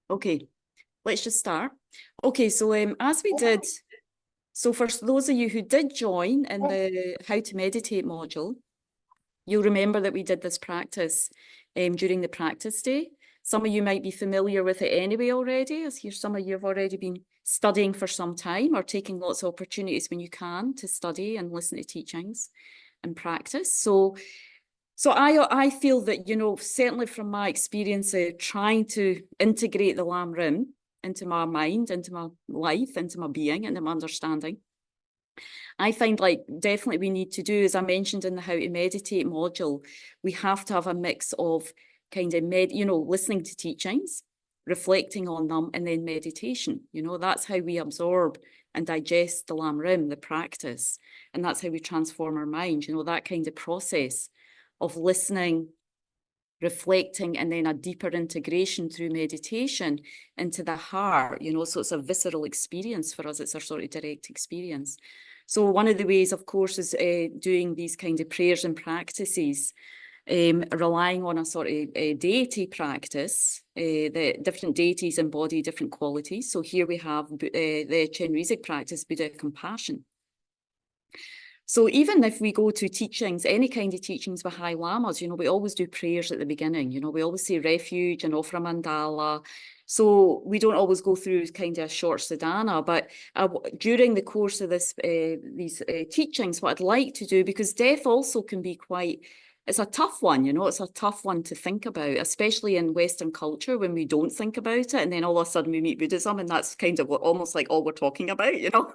Okay, let's just start. Okay, so as we did, so for those of you who did join in the How to Meditate module, you'll remember that we did this practice during the practice day. Some of you might be familiar with it anyway already, as here some of you have already been studying for some time or taking lots of opportunities when you can to study and listen to teachings and practice. So I feel that, you know, certainly from my experience trying to integrate the Lam Rim into my mind, into my life, into my being, into my understanding, I find like definitely we need to do, as I mentioned in the How to Meditate module, we have to have a mix of kind of listening to teachings, reflecting on them, and then meditation. You know, that's how we absorb and digest the Lam Rim, the practice. And that's how we transform our mind, you know, that kind of process of listening, reflecting, and then a deeper integration through meditation into the heart, you know, so it's a visceral experience for us. It's our sort of direct experience. So one of the ways, of course, is doing these kind of prayers and practices, relying on a sort of deity practice. The different deities embody different qualities. So here we have the Chenrezig practice, Buddha compassion. So even if we go to teachings, any kind of teachings with high lamas, you know, we always do prayers at the beginning. You know, we always say refuge and offer a mandala. So we don't always go through kind of a short sadhana, but during the course of these teachings, what I'd like to do, because death also can be quite, it's a tough one, you know, it's a tough one to think about, especially in Western culture when we don't think about it. And then all of a sudden we meet Buddhism and that's kind of almost like all we're talking about, you know,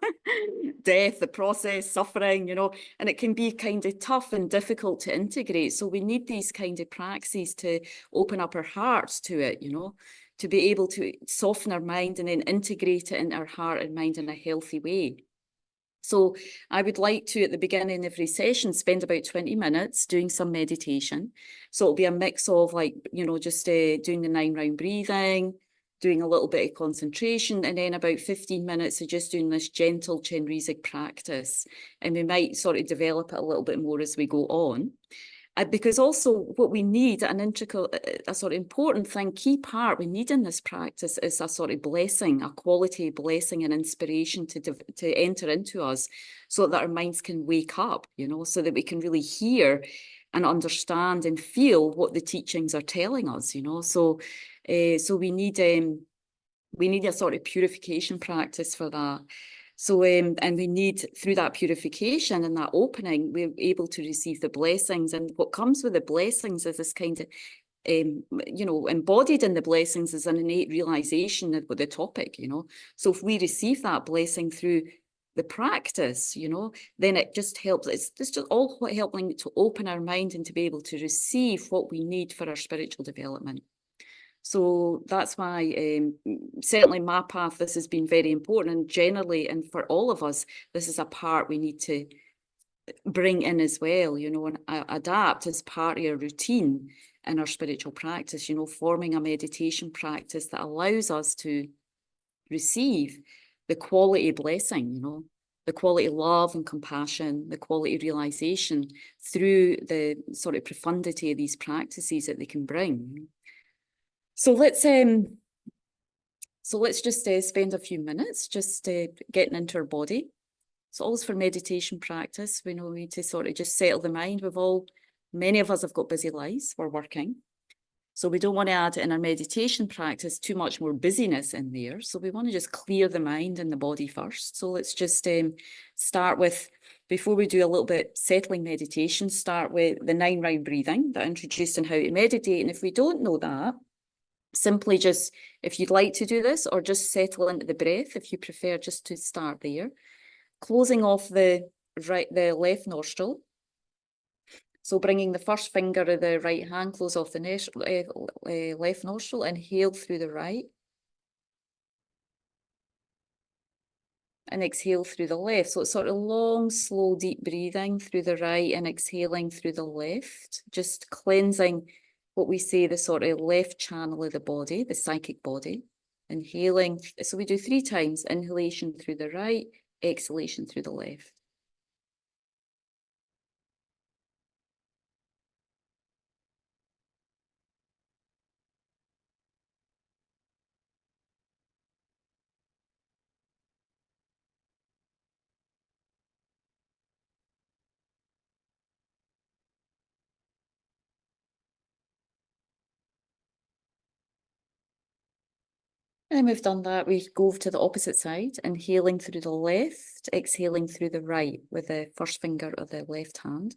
death, the process, suffering, you know, and it can be kind of tough and difficult to integrate. So we need these kind of praxis to open up our hearts to it, you know, to be able to soften our mind and then integrate it in our heart and mind in a healthy way. So I would like to, at the beginning of every session, spend about 20 minutes doing some meditation. So it'll be a mix of like, you know, just doing the 9-round breathing, doing a little bit of concentration, and then about 15 minutes of just doing this gentle Chenrezig practice. And we might sort of develop it a little bit more as we go on. Because also what we need, an intricate, a sort of important thing, key part we need in this practice is a sort of blessing, a quality blessing and inspiration to enter into us so that our minds can wake up, you know, so that we can really hear and understand and feel what the teachings are telling us, you know. So we need a sort of purification practice for that. So, and we need, through that purification and that opening, we're able to receive the blessings. And what comes with the blessings is this kind of, you know, embodied in the blessings is an innate realization of the topic, you know. So if we receive that blessing through the practice, you know, then it just helps. It's just all helping to open our mind and to be able to receive what we need for our spiritual development. So that's why certainly my path, this has been very important, and generally, and for all of us, this is a part we need to bring in as well, you know, and adapt as part of your routine in our spiritual practice, you know, forming a meditation practice that allows us to receive the quality blessing, you know, the quality love and compassion, the quality realization through the sort of profundity of these practices that they can bring. So let's just spend a few minutes just getting into our body. So always for meditation practice, we know we need to sort of just settle the mind. Many of us have got busy lives, we're working. So we don't want to add in our meditation practice too much more busyness in there. So we want to just clear the mind and the body first. So let's just start with, before we do a little bit settling meditation, start with the 9-round breathing that I introduced in How to Meditate. And if we don't know that, simply just, if you'd like to do this, or just settle into the breath, if you prefer just to start there. Closing off the left nostril. So bringing the first finger of the right hand, close off the left nostril, inhale through the right. And exhale through the left. So it's sort of long, slow, deep breathing through the right and exhaling through the left, just cleansing what we say the sort of left channel of the body, the psychic body. Inhaling, so we do 3 times, inhalation through the right, exhalation through the left. And we've done that. We go to the opposite side, inhaling through the left, exhaling through the right with the first finger of the left hand.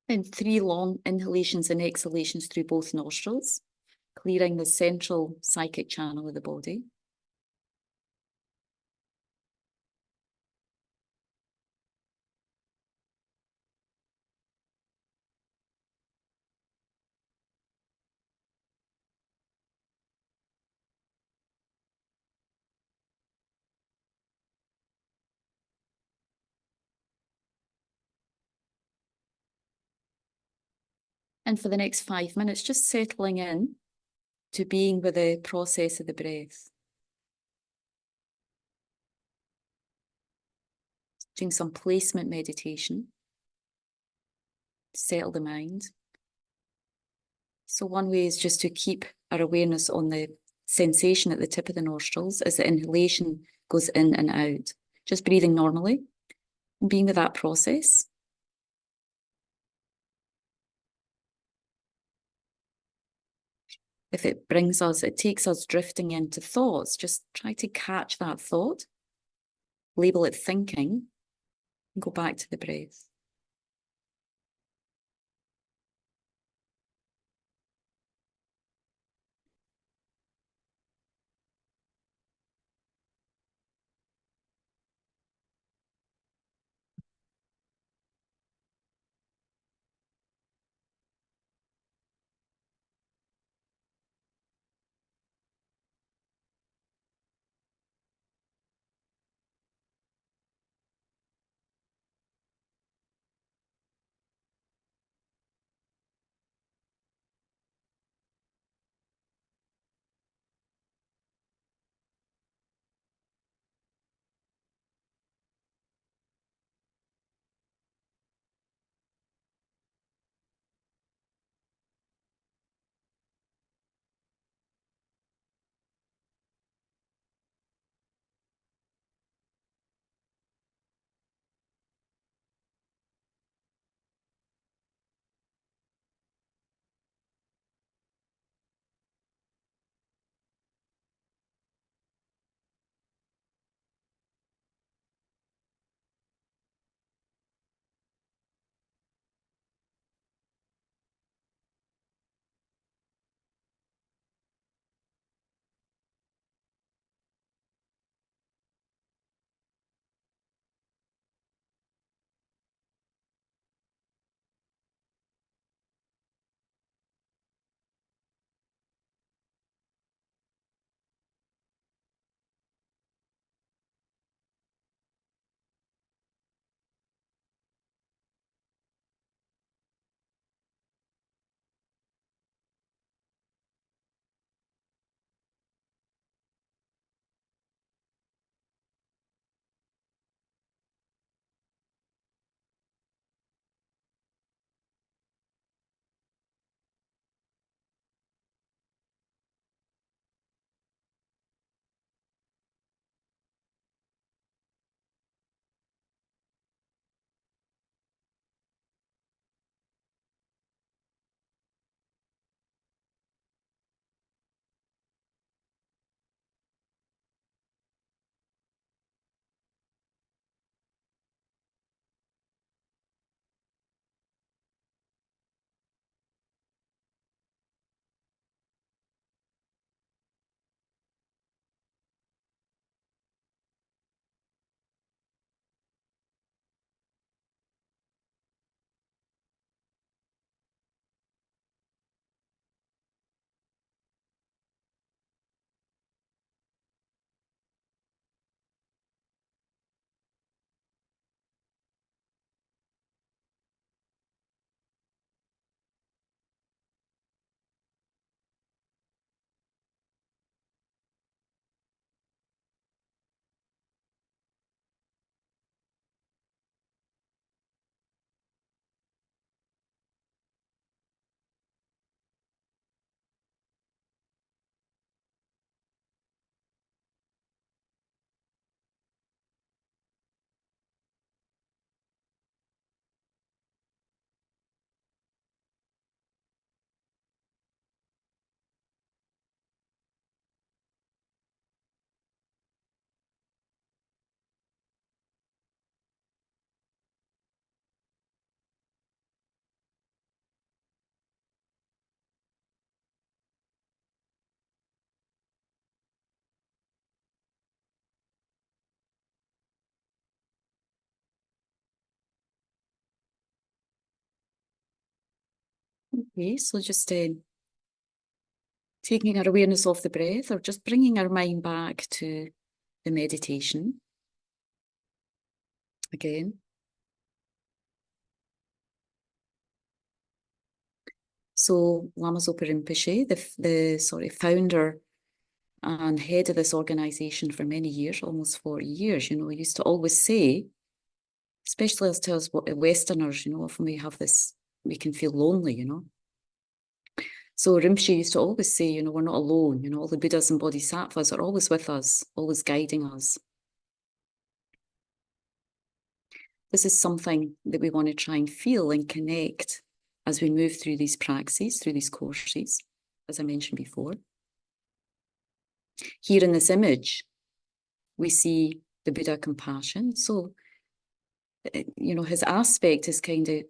Then 3 long inhalations and exhalations through both nostrils, clearing the central psychic channel of the body. And for the next 5 minutes, just settling in to being with the process of the breath. Doing some placement meditation, settle the mind. So one way is just to keep our awareness on the sensation at the tip of the nostrils as the inhalation goes in and out. Just breathing normally, and being with that process. If it takes us drifting into thoughts, just try to catch that thought, label it thinking, and go back to the breath. Okay, so just taking our awareness off the breath, or just bringing our mind back to the meditation again. So Lama Zopa Rinpoche, the founder and head of this organization for many years, almost 40 years, used to always say, especially as to us Westerners, often we have this, we can feel lonely, So Rinpoche used to always say, we're not alone, all the Buddhas and Bodhisattvas are always with us, always guiding us. This is something that we want to try and feel and connect as we move through these praxis, through these courses, as I mentioned before. Here in this image, we see the Buddha compassion. So, his aspect is kind of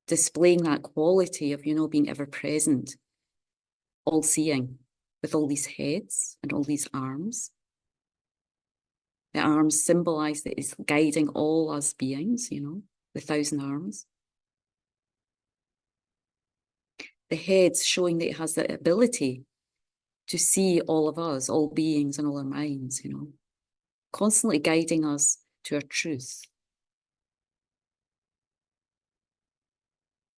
displaying that quality of, being ever present, all seeing, with all these heads and all these arms. The arms symbolize that it's guiding all us beings, the 1,000 arms. The heads showing that it has the ability to see all of us, all beings and all our minds, constantly guiding us to our truth.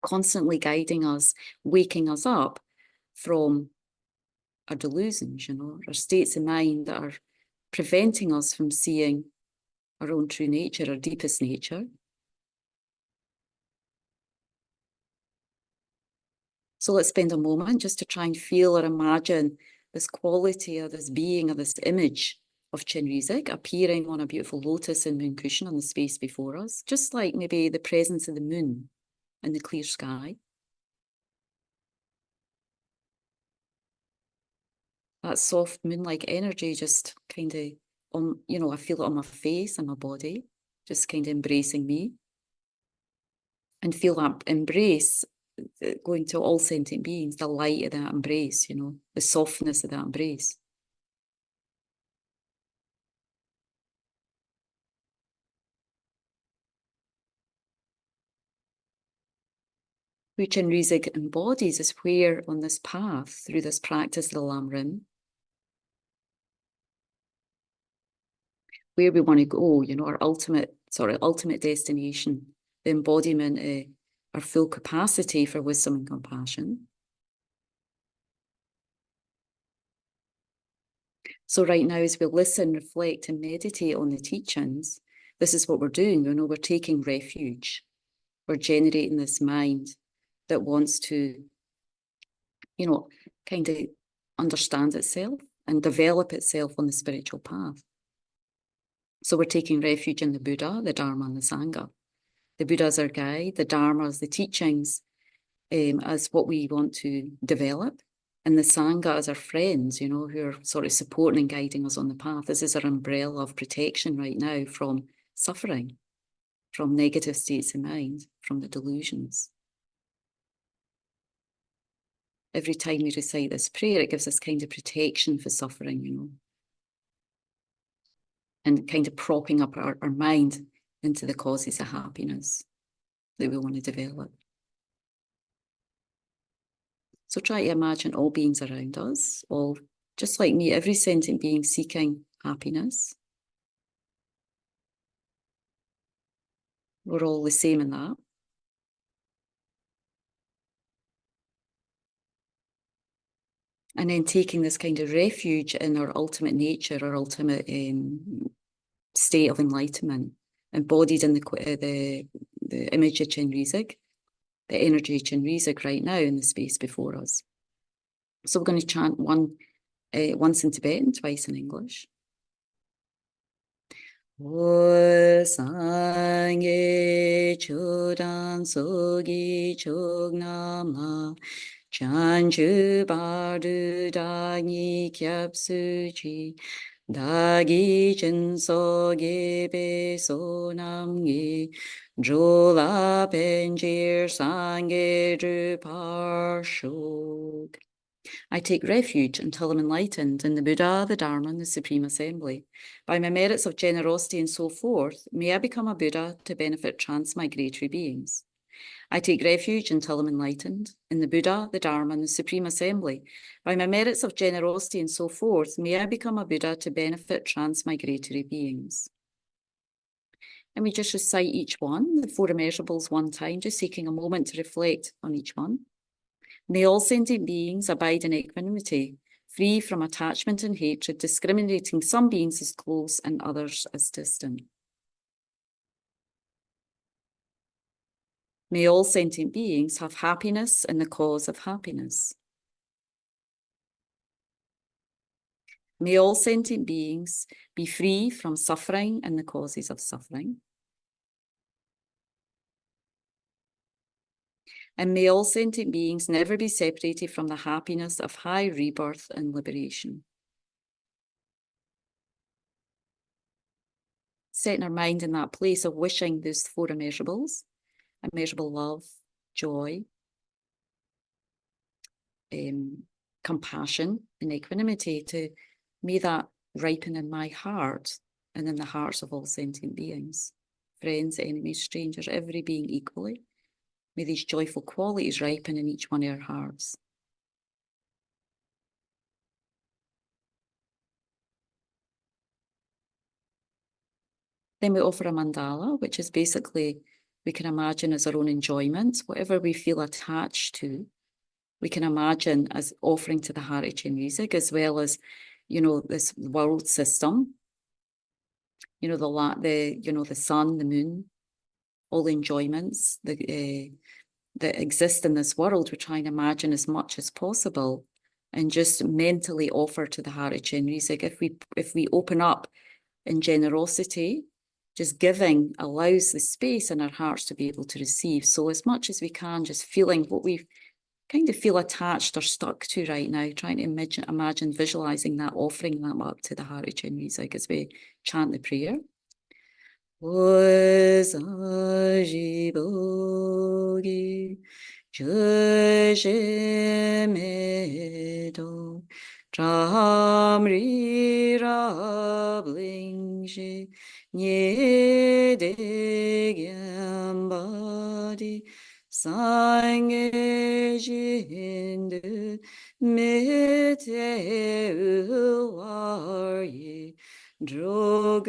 Constantly guiding us, waking us up from our delusions, our states of mind that are preventing us from seeing our own true nature, our deepest nature. So let's spend a moment just to try and feel or imagine this quality or this being or this image of Chenrezig appearing on a beautiful lotus and moon cushion on the space before us, just like maybe the presence of the moon in the clear sky. That soft moon-like energy just kind of, I feel it on my face and my body, just kind of embracing me. And feel that embrace going to all sentient beings, the light of that embrace, the softness of that embrace. Which Chenrezig embodies is where on this path, through this practice of the Lam Rim, where we want to go, our ultimate destination, the embodiment of our full capacity for wisdom and compassion. So right now, as we listen, reflect, and meditate on the teachings, this is what we're doing. We're taking refuge. We're generating this mind that wants to, kind of understand itself and develop itself on the spiritual path. So we're taking refuge in the Buddha, the Dharma, and the Sangha. The Buddha is our guide, the Dharma is the teachings as what we want to develop, and the Sangha as our friends, who are sort of supporting and guiding us on the path. This is our umbrella of protection right now from suffering, from negative states of mind, from the delusions. Every time we recite this prayer, it gives us kind of protection for suffering, and kind of propping up our mind into the causes of happiness that we want to develop. So try to imagine all beings around us, all just like me, every sentient being seeking happiness. We're all the same in that. And then taking this kind of refuge in our ultimate nature, our ultimate state of enlightenment, embodied in the image of Chenrezig, the energy of Chenrezig right now in the space before us. So we're going to chant once in Tibetan, twice in English. O Sangye Chodan Sogi Chognamla Chanchu Bardu Dagi Kyapsuji Dagi Chinso Gebe Sonamgi Jola Benjir Sangye Druparshog. I take refuge until I'm enlightened in the Buddha, the Dharma, and the Supreme Assembly. By my merits of generosity and so forth, may I become a Buddha to benefit transmigratory beings. I take refuge until I'm enlightened in the Buddha, the Dharma, and the Supreme Assembly. By my merits of generosity and so forth, may I become a Buddha to benefit transmigratory beings. And we just recite each one, the four immeasurables, one time, just taking a moment to reflect on each one. May all sentient beings abide in equanimity, free from attachment and hatred, discriminating some beings as close and others as distant. May all sentient beings have happiness in the cause of happiness. May all sentient beings be free from suffering and the causes of suffering. And may all sentient beings never be separated from the happiness of high rebirth and liberation. Setting our mind in that place of wishing those four immeasurables, immeasurable love, joy, compassion, and equanimity, to may that ripen in my heart and in the hearts of all sentient beings, friends, enemies, strangers, every being equally. May these joyful qualities ripen in each one of our hearts. Then we offer a mandala, which is basically, we can imagine as our own enjoyment, whatever we feel attached to, we can imagine as offering to the Harichen music, as well as, you know, this world system, you know, the sun, the moon, all the enjoyments that exist in this world. We're trying to imagine as much as possible and just mentally offer to the Harichen music. If we open up in generosity, just giving allows the space in our hearts to be able to receive. So as much as we can, just feeling what we kind of feel attached or stuck to right now, trying to imagine visualizing that, offering that up to the Harichen music as we chant the prayer. Ramri Rablingshi Nye De Gyambadi Sange Jindu Mete Uwarye Drogunam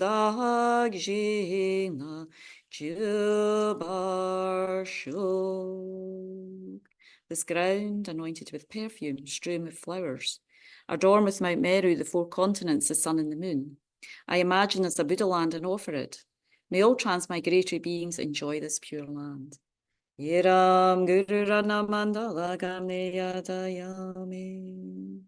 Dagjina Jubarsho. This ground anointed with perfume, strewn with flowers. Adorn with Mount Meru, the four continents, the sun and the moon. I imagine as a Buddha land and offer it. May all transmigratory beings enjoy this pure land. Yiram Guru Rana Mandala Gamne Yadayami.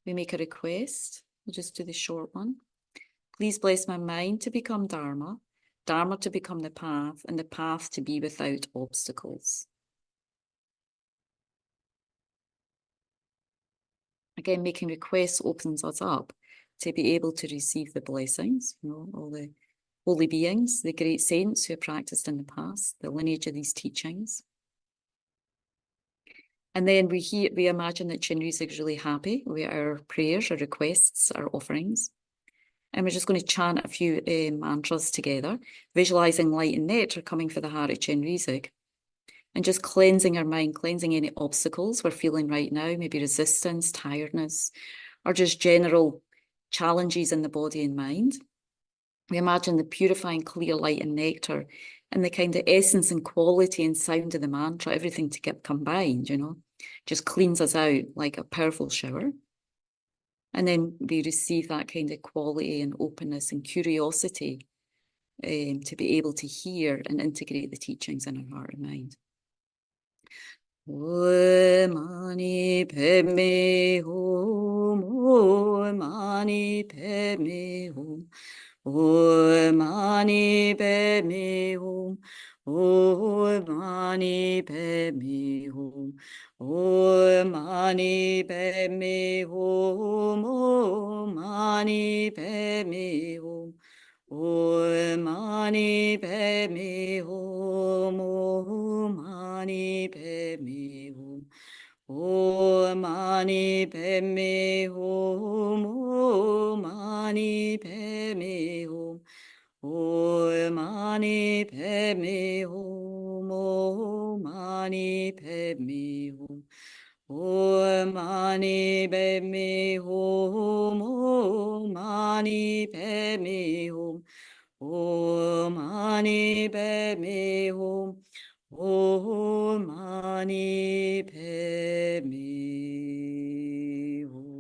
We make a request. We'll just do the short one. Please bless my mind to become Dharma, Dharma to become the path, and the path to be without obstacles. Again, making requests opens us up to be able to receive the blessings, you know, all the holy beings, the great saints who have practiced in the past, the lineage of these teachings. And then we imagine that Chinrizik is really happy with our prayers, our requests, our offerings. And we're just going to chant a few mantras together, visualizing light and nectar coming for the Hari Chinrizik, and just cleansing our mind, cleansing any obstacles we're feeling right now, maybe resistance, tiredness, or just general challenges in the body and mind. We imagine the purifying clear light and nectar and the kind of essence and quality and sound of the mantra, everything to get combined, you know, just cleans us out like a powerful shower. And then we receive that kind of quality and openness and curiosity to be able to hear and integrate the teachings in our heart and mind. Mani Padme Hum, Mani Padme Hum, Mani Padme Hum, Mani Padme Hum, Mani Padme Hum, Mani Padme Hum. Mani Padme Hum, Mani Padme Hum, Mani Padme Hum, Mani Padme Hum, Om Mani Padme Hum. Om Mani Padme Hum. Om Mani Padme Hum. Om Mani Padme Hum. Om Mani Padme Hum. Om Mani Padme Hum.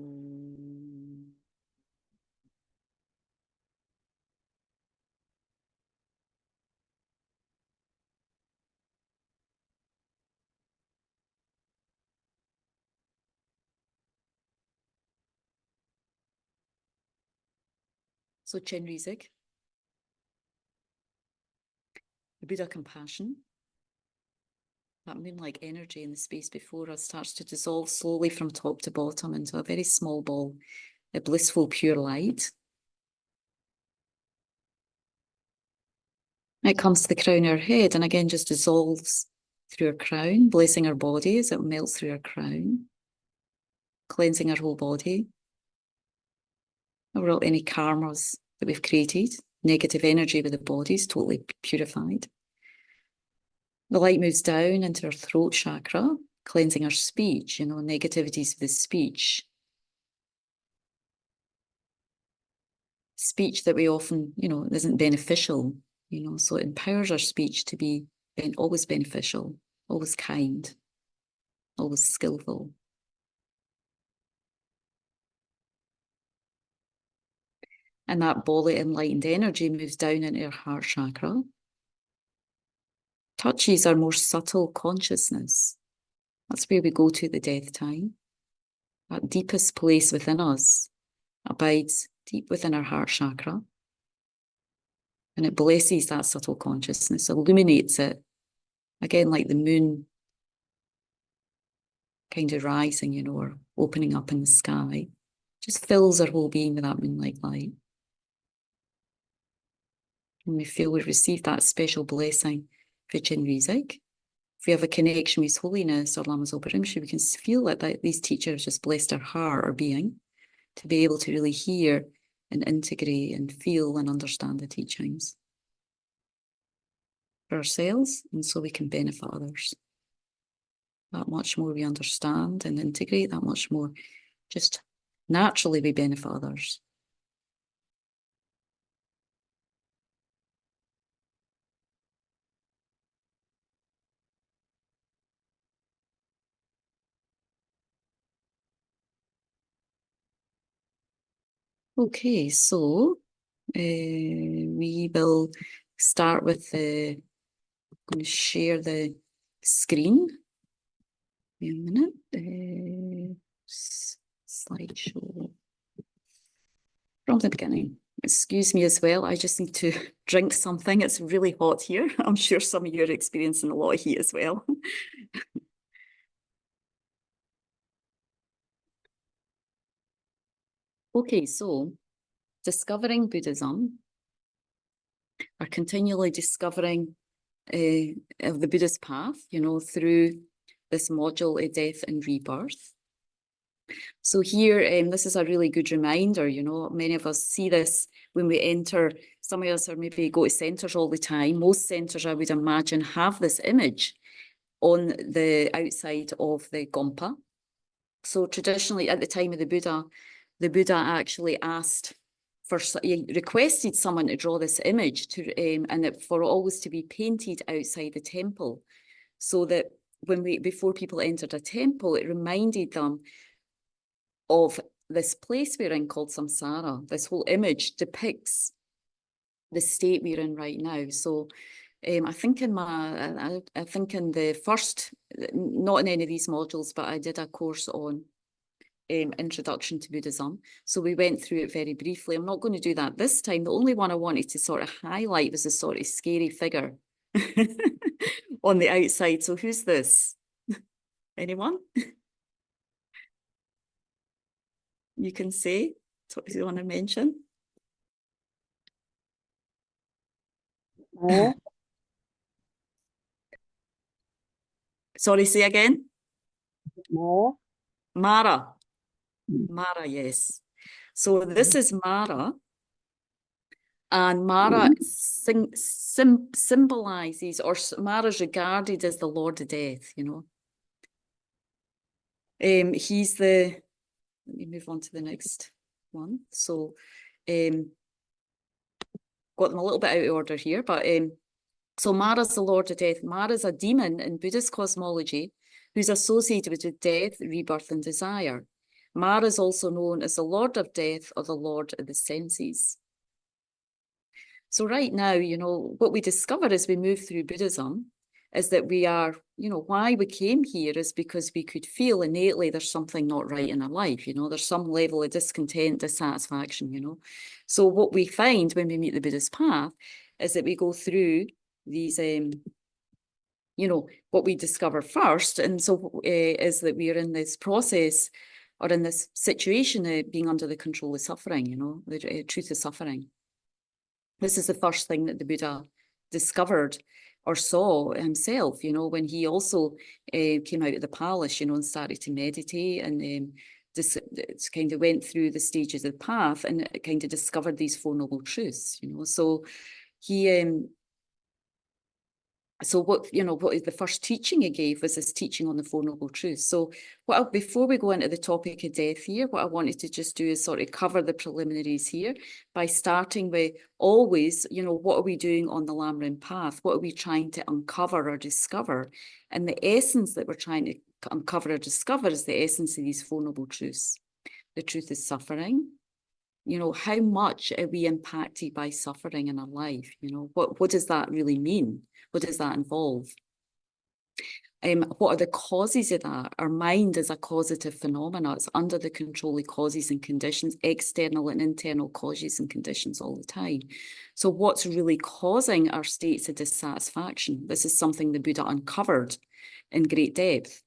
So Chenrezig, the Buddha compassion, that moon-like energy in the space before us starts to dissolve slowly from top to bottom into a very small ball, a blissful pure light. It comes to the crown of our head and again just dissolves through our crown, blessing our body as it melts through our crown, cleansing our whole body. Overall, any karmas that we've created, negative energy with the body is totally purified. The light moves down into our throat chakra, cleansing our speech, negativities of the speech. Speech that we often, isn't beneficial, so it empowers our speech to be always beneficial, always kind, always skillful. And that ball of enlightened energy moves down into our heart chakra, touches our more subtle consciousness. That's where we go to at the death time. That deepest place within us abides deep within our heart chakra. And it blesses that subtle consciousness, illuminates it, again, like the moon kind of rising, or opening up in the sky. Just fills our whole being with that moonlight light. And we feel we've received that special blessing for Chenrezig. If we have a connection with His Holiness or Lama Zopa Rinpoche, we can feel that these teachers just blessed our heart, our being, to be able to really hear and integrate and feel and understand the teachings for ourselves, and so we can benefit others. That much more we understand and integrate, that much more just naturally we benefit others. Okay, so we will start with I'm going to share the screen. Wait a minute. Slideshow. From the beginning. Excuse me as well. I just need to drink something. It's really hot here. I'm sure some of you are experiencing a lot of heat as well. Okay, so discovering Buddhism, or continually discovering of the Buddhist path, through this module of death and rebirth. So here, this is a really good reminder, many of us see this when we enter. Some of us are maybe go to centres all the time. Most centres, I would imagine, have this image on the outside of the gompa. So traditionally, at the time of the Buddha actually he requested someone to draw this image and for always to be painted outside the temple, so that before people entered a temple, it reminded them of this place we're in called samsara. This whole image depicts the state we're in right now. So I think in the first, not in any of these modules, but I did a course on Introduction to Buddhism. So we went through it very briefly. I'm not going to do that this time. The only one I wanted to sort of highlight was a sort of scary figure on the outside. So who's this? Anyone? You can say, what do you want to mention? Muir. Sorry, say again. Muir. Mara. Mara, yes. So this is Mara. And Mara symbolizes, or Mara's regarded as the Lord of Death, you know. He's the, let me move on to the next one. So, got them a little bit out of order here, but so Mara's the Lord of Death. Mara's a demon in Buddhist cosmology who's associated with death, rebirth, and desire. Mara's also known as the Lord of Death or the Lord of the Senses. So right now, you know, what we discover as we move through Buddhism is that we are, you know, why we came here is because we could feel innately there's something not right in our life, you know, there's some level of discontent, dissatisfaction, you know. So what we find when we meet the Buddhist path is that we go through these, you know, what we discover first. And so is that we are in this process or in this situation of being under the control of suffering, you know, the truth of suffering. This is the first thing that the Buddha discovered or saw himself, you know, when he also came out of the palace, you know, and started to meditate and just kind of went through the stages of the path and kind of discovered these Four Noble Truths, you know. So he, so what, you know, what is the first teaching he gave was this teaching on the Four Noble Truths. So before we go into the topic of death here, what I wanted to just do is sort of cover the preliminaries here by starting with always, you know, what are we doing on the Lamrim path? What are we trying to uncover or discover? And the essence that we're trying to uncover or discover is the essence of these Four Noble Truths. The truth is suffering. You know, how much are we impacted by suffering in our life? You know, what does that really mean? What does that involve? What are the causes of that? Our mind is a causative phenomena. It's under the control of causes and conditions, external and internal causes and conditions all the time. So what's really causing our states of dissatisfaction? This is something the Buddha uncovered in great depth.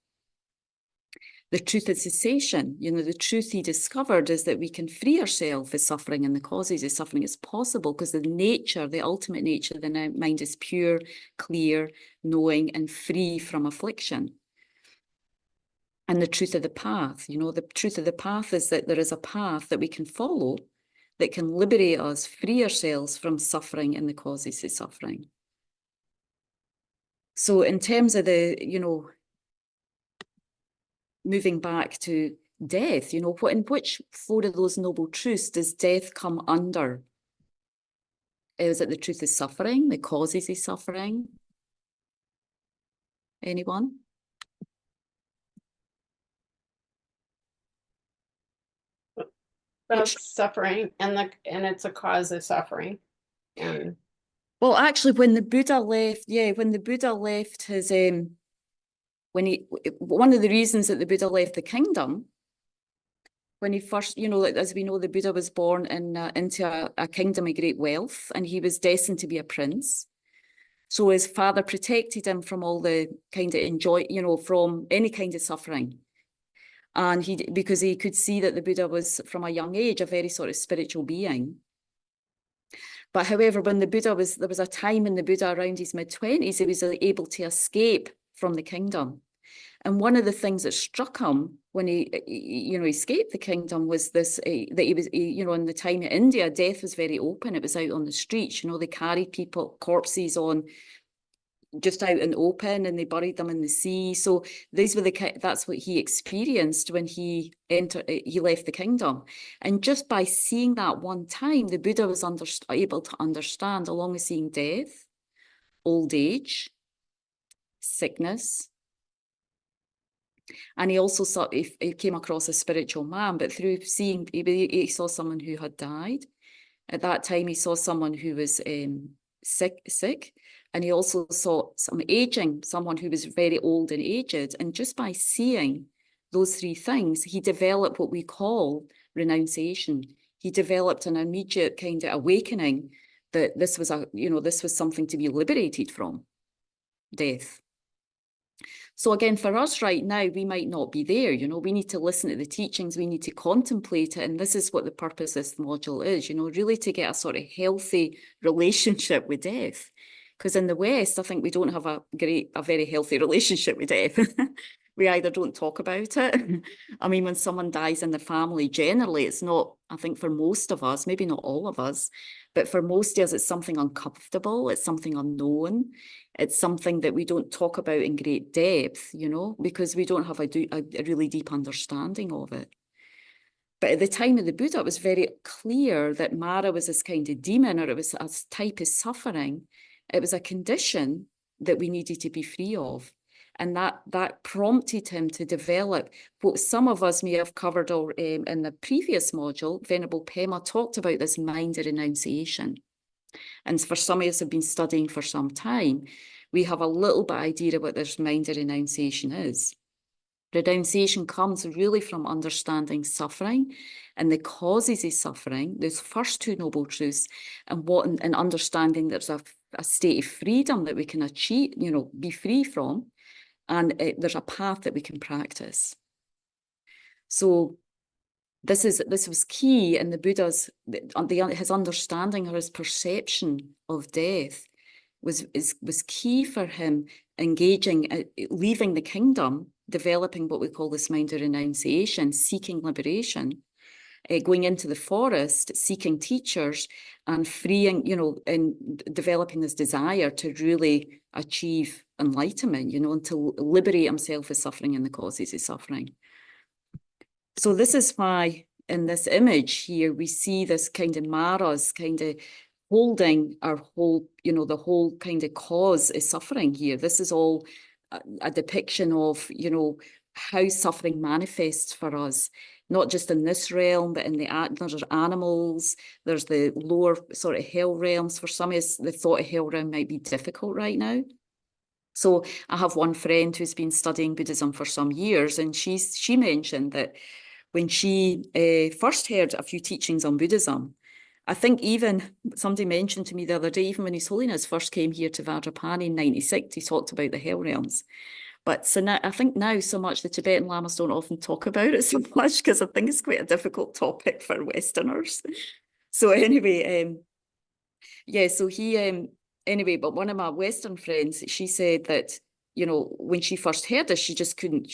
The truth of cessation, you know, the truth he discovered is that we can free ourselves of suffering and the causes of suffering. It's possible because the nature, the ultimate nature of the mind is pure, clear, knowing, and free from affliction. And the truth of the path, you know, the truth of the path is that there is a path that we can follow that can liberate us, free ourselves from suffering and the causes of suffering. So in terms of the, you know, moving back to death, you know, in which four of those noble truths does death come under? Is it the truth of suffering, the causes of suffering? Anyone? That's suffering, and it's a cause of suffering. And well, actually, when the Buddha left, when the Buddha left his one of the reasons that the Buddha left the kingdom, when he first, you know, as we know, the Buddha was born into a kingdom of great wealth, and he was destined to be a prince. So his father protected him from all the kind of from any kind of suffering. And because he could see that the Buddha was from a young age a very sort of spiritual being. But however, when there was a time in the Buddha around his mid-20s, he was able to escape from the kingdom. And one of the things that struck him when he escaped the kingdom was this, that he was, in the time in India, death was very open. It was out on the streets, you know, they carried people, corpses on, just out and open, and they buried them in the sea. So that's what he experienced when he left the kingdom. And just by seeing that one time, the Buddha was able to understand, along with seeing death, old age, sickness. And he also saw, he came across a spiritual man, but through seeing, he saw someone who had died. At that time, he saw someone who was sick, and he also saw someone who was very old and aged. And just by seeing those three things, he developed what we call renunciation. He developed an immediate kind of awakening that this was something to be liberated from, death. So again, for us right now, we might not be there, you know, we need to listen to the teachings, we need to contemplate it. And this is what the purpose of this module is, you know, really to get a sort of healthy relationship with death. Because in the West, I think we don't have a very healthy relationship with death. We either don't talk about it. I mean, when someone dies in the family, generally it's not, I think for most of us, maybe not all of us, but for most of us, it's something uncomfortable. It's something unknown. It's something that we don't talk about in great depth, you know, because we don't have a really deep understanding of it. But at the time of the Buddha, it was very clear that Mara was this kind of demon, or it was a type of suffering. It was a condition that we needed to be free of. And that prompted him to develop what some of us may have covered in the previous module. Venerable Pema talked about this mind of renunciation. And for some of us who have been studying for some time, we have a little bit idea of what this mind of renunciation is. Renunciation comes really from understanding suffering and the causes of suffering, those first two noble truths, and understanding there's a state of freedom that we can achieve, you know, be free from, and there's a path that we can practice. So this was key in the Buddha's, his understanding or his perception of death was key for him engaging, leaving the kingdom, developing what we call this mind of renunciation, seeking liberation, going into the forest, seeking teachers, and freeing, you know, and developing this desire to really achieve enlightenment, you know, and to liberate himself of suffering and the causes of suffering. So this is why in this image here, we see this kind of Mara's kind of holding our whole, you know, the whole kind of cause is suffering here. This is all a depiction of, you know, how suffering manifests for us, not just in this realm, but in there's animals, there's the lower sort of hell realms. For some of us, the thought of hell realm might be difficult right now. So I have one friend who's been studying Buddhism for some years, and she mentioned that when she first heard a few teachings on Buddhism, I think even somebody mentioned to me the other day, even when His Holiness first came here to Vajrapani in 96, he talked about the hell realms. But so now, I think now so much the Tibetan Lamas don't often talk about it so much because I think it's quite a difficult topic for Westerners. So anyway, yeah, so he, anyway, but one of my Western friends, she said that, you know, when she first heard this, she couldn't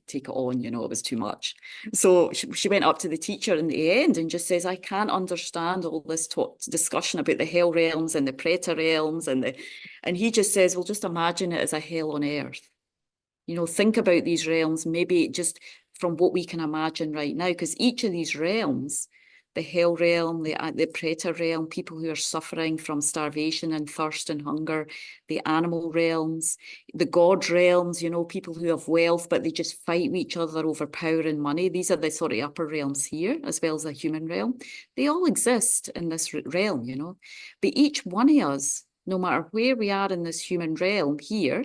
take it on, you know, it was too much. So she went up to the teacher in the end and just says, I can't understand all this discussion about the hell realms and the preta realms and he just says, well, just imagine it as a hell on earth. You know, think about these realms, maybe just from what we can imagine right now, because each of these realms, the hell realm, the preta realm, people who are suffering from starvation and thirst and hunger, the animal realms, the god realms, you know, people who have wealth, but they just fight with each other over power and money. These are the sort of upper realms here, as well as the human realm. They all exist in this realm, you know, but each one of us, no matter where we are in this human realm here,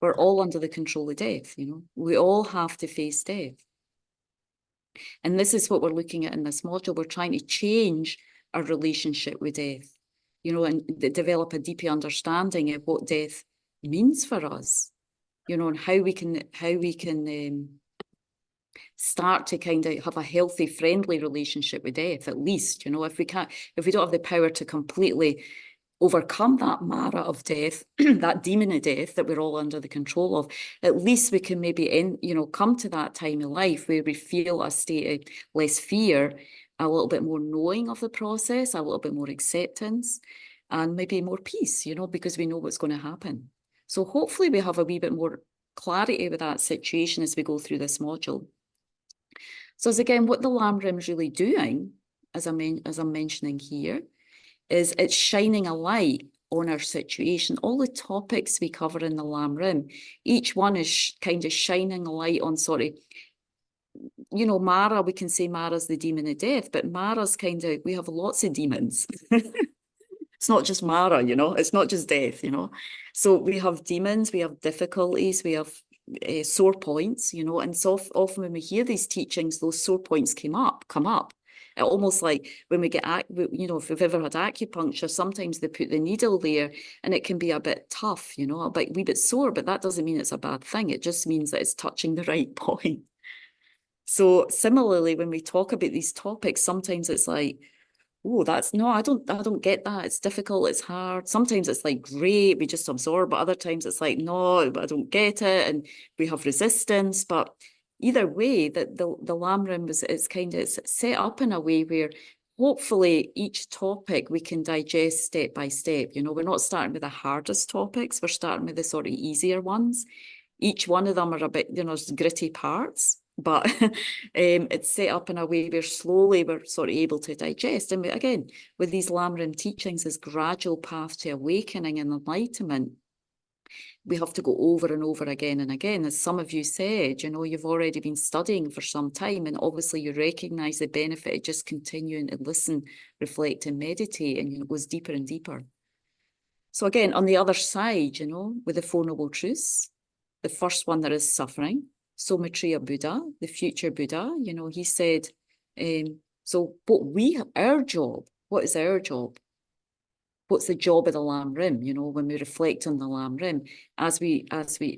we're all under the control of death, you know. We all have to face death. And this is what we're looking at in this module. We're trying to change our relationship with death, you know, and develop a deeper understanding of what death means for us, you know, and how we can start to kind of have a healthy, friendly relationship with death, at least, you know. If we don't have the power to completely overcome that Mara of death, that demon of death that we're all under the control of, at least we can maybe come to that time in life where we feel a state of less fear, a little bit more knowing of the process, a little bit more acceptance, and maybe more peace, you know, because we know what's going to happen. So hopefully we have a wee bit more clarity with that situation as we go through this module. So as again, what the Lam Rim is really doing, as I'm mentioning here, is it's shining a light on our situation. All the topics we cover in the Lam Rim, each one is kind of shining a light on, you know, Mara, we can say Mara's the demon of death, but Mara's we have lots of demons. It's not just Mara, you know, it's not just death, you know. So we have demons, we have difficulties, we have sore points, you know, and so often when we hear these teachings, those sore points come up. Almost like when we get, you know, if we've ever had acupuncture, sometimes they put the needle there and it can be a bit tough, you know, a wee bit sore, but that doesn't mean it's a bad thing. It just means that it's touching the right point. So similarly, when we talk about these topics, sometimes it's like, oh, no, I don't get that. It's difficult, it's hard. Sometimes it's like, great, we just absorb, but other times it's like, no, but I don't get it. And we have resistance. But either way, the Lamb Room it's set up in a way where hopefully each topic we can digest step by step. You know, we're not starting with the hardest topics, we're starting with the sort of easier ones. Each one of them are a bit, you know, gritty parts, but it's set up in a way where slowly we're sort of able to digest. And again, with these Lamb Room teachings, this gradual path to awakening and enlightenment, we have to go over and over again and again. As some of you said, you know, you've already been studying for some time, and obviously you recognize the benefit of just continuing to listen, reflect, and meditate, and it goes deeper and deeper. So again, on the other side, you know, with the Four Noble Truths, the first one, there is suffering. So Maitreya Buddha, the future Buddha, you know, he said, so our job, what is our job? What's the job of the Lamb Rim? You know, when we reflect on the Lamb Rim, as we go through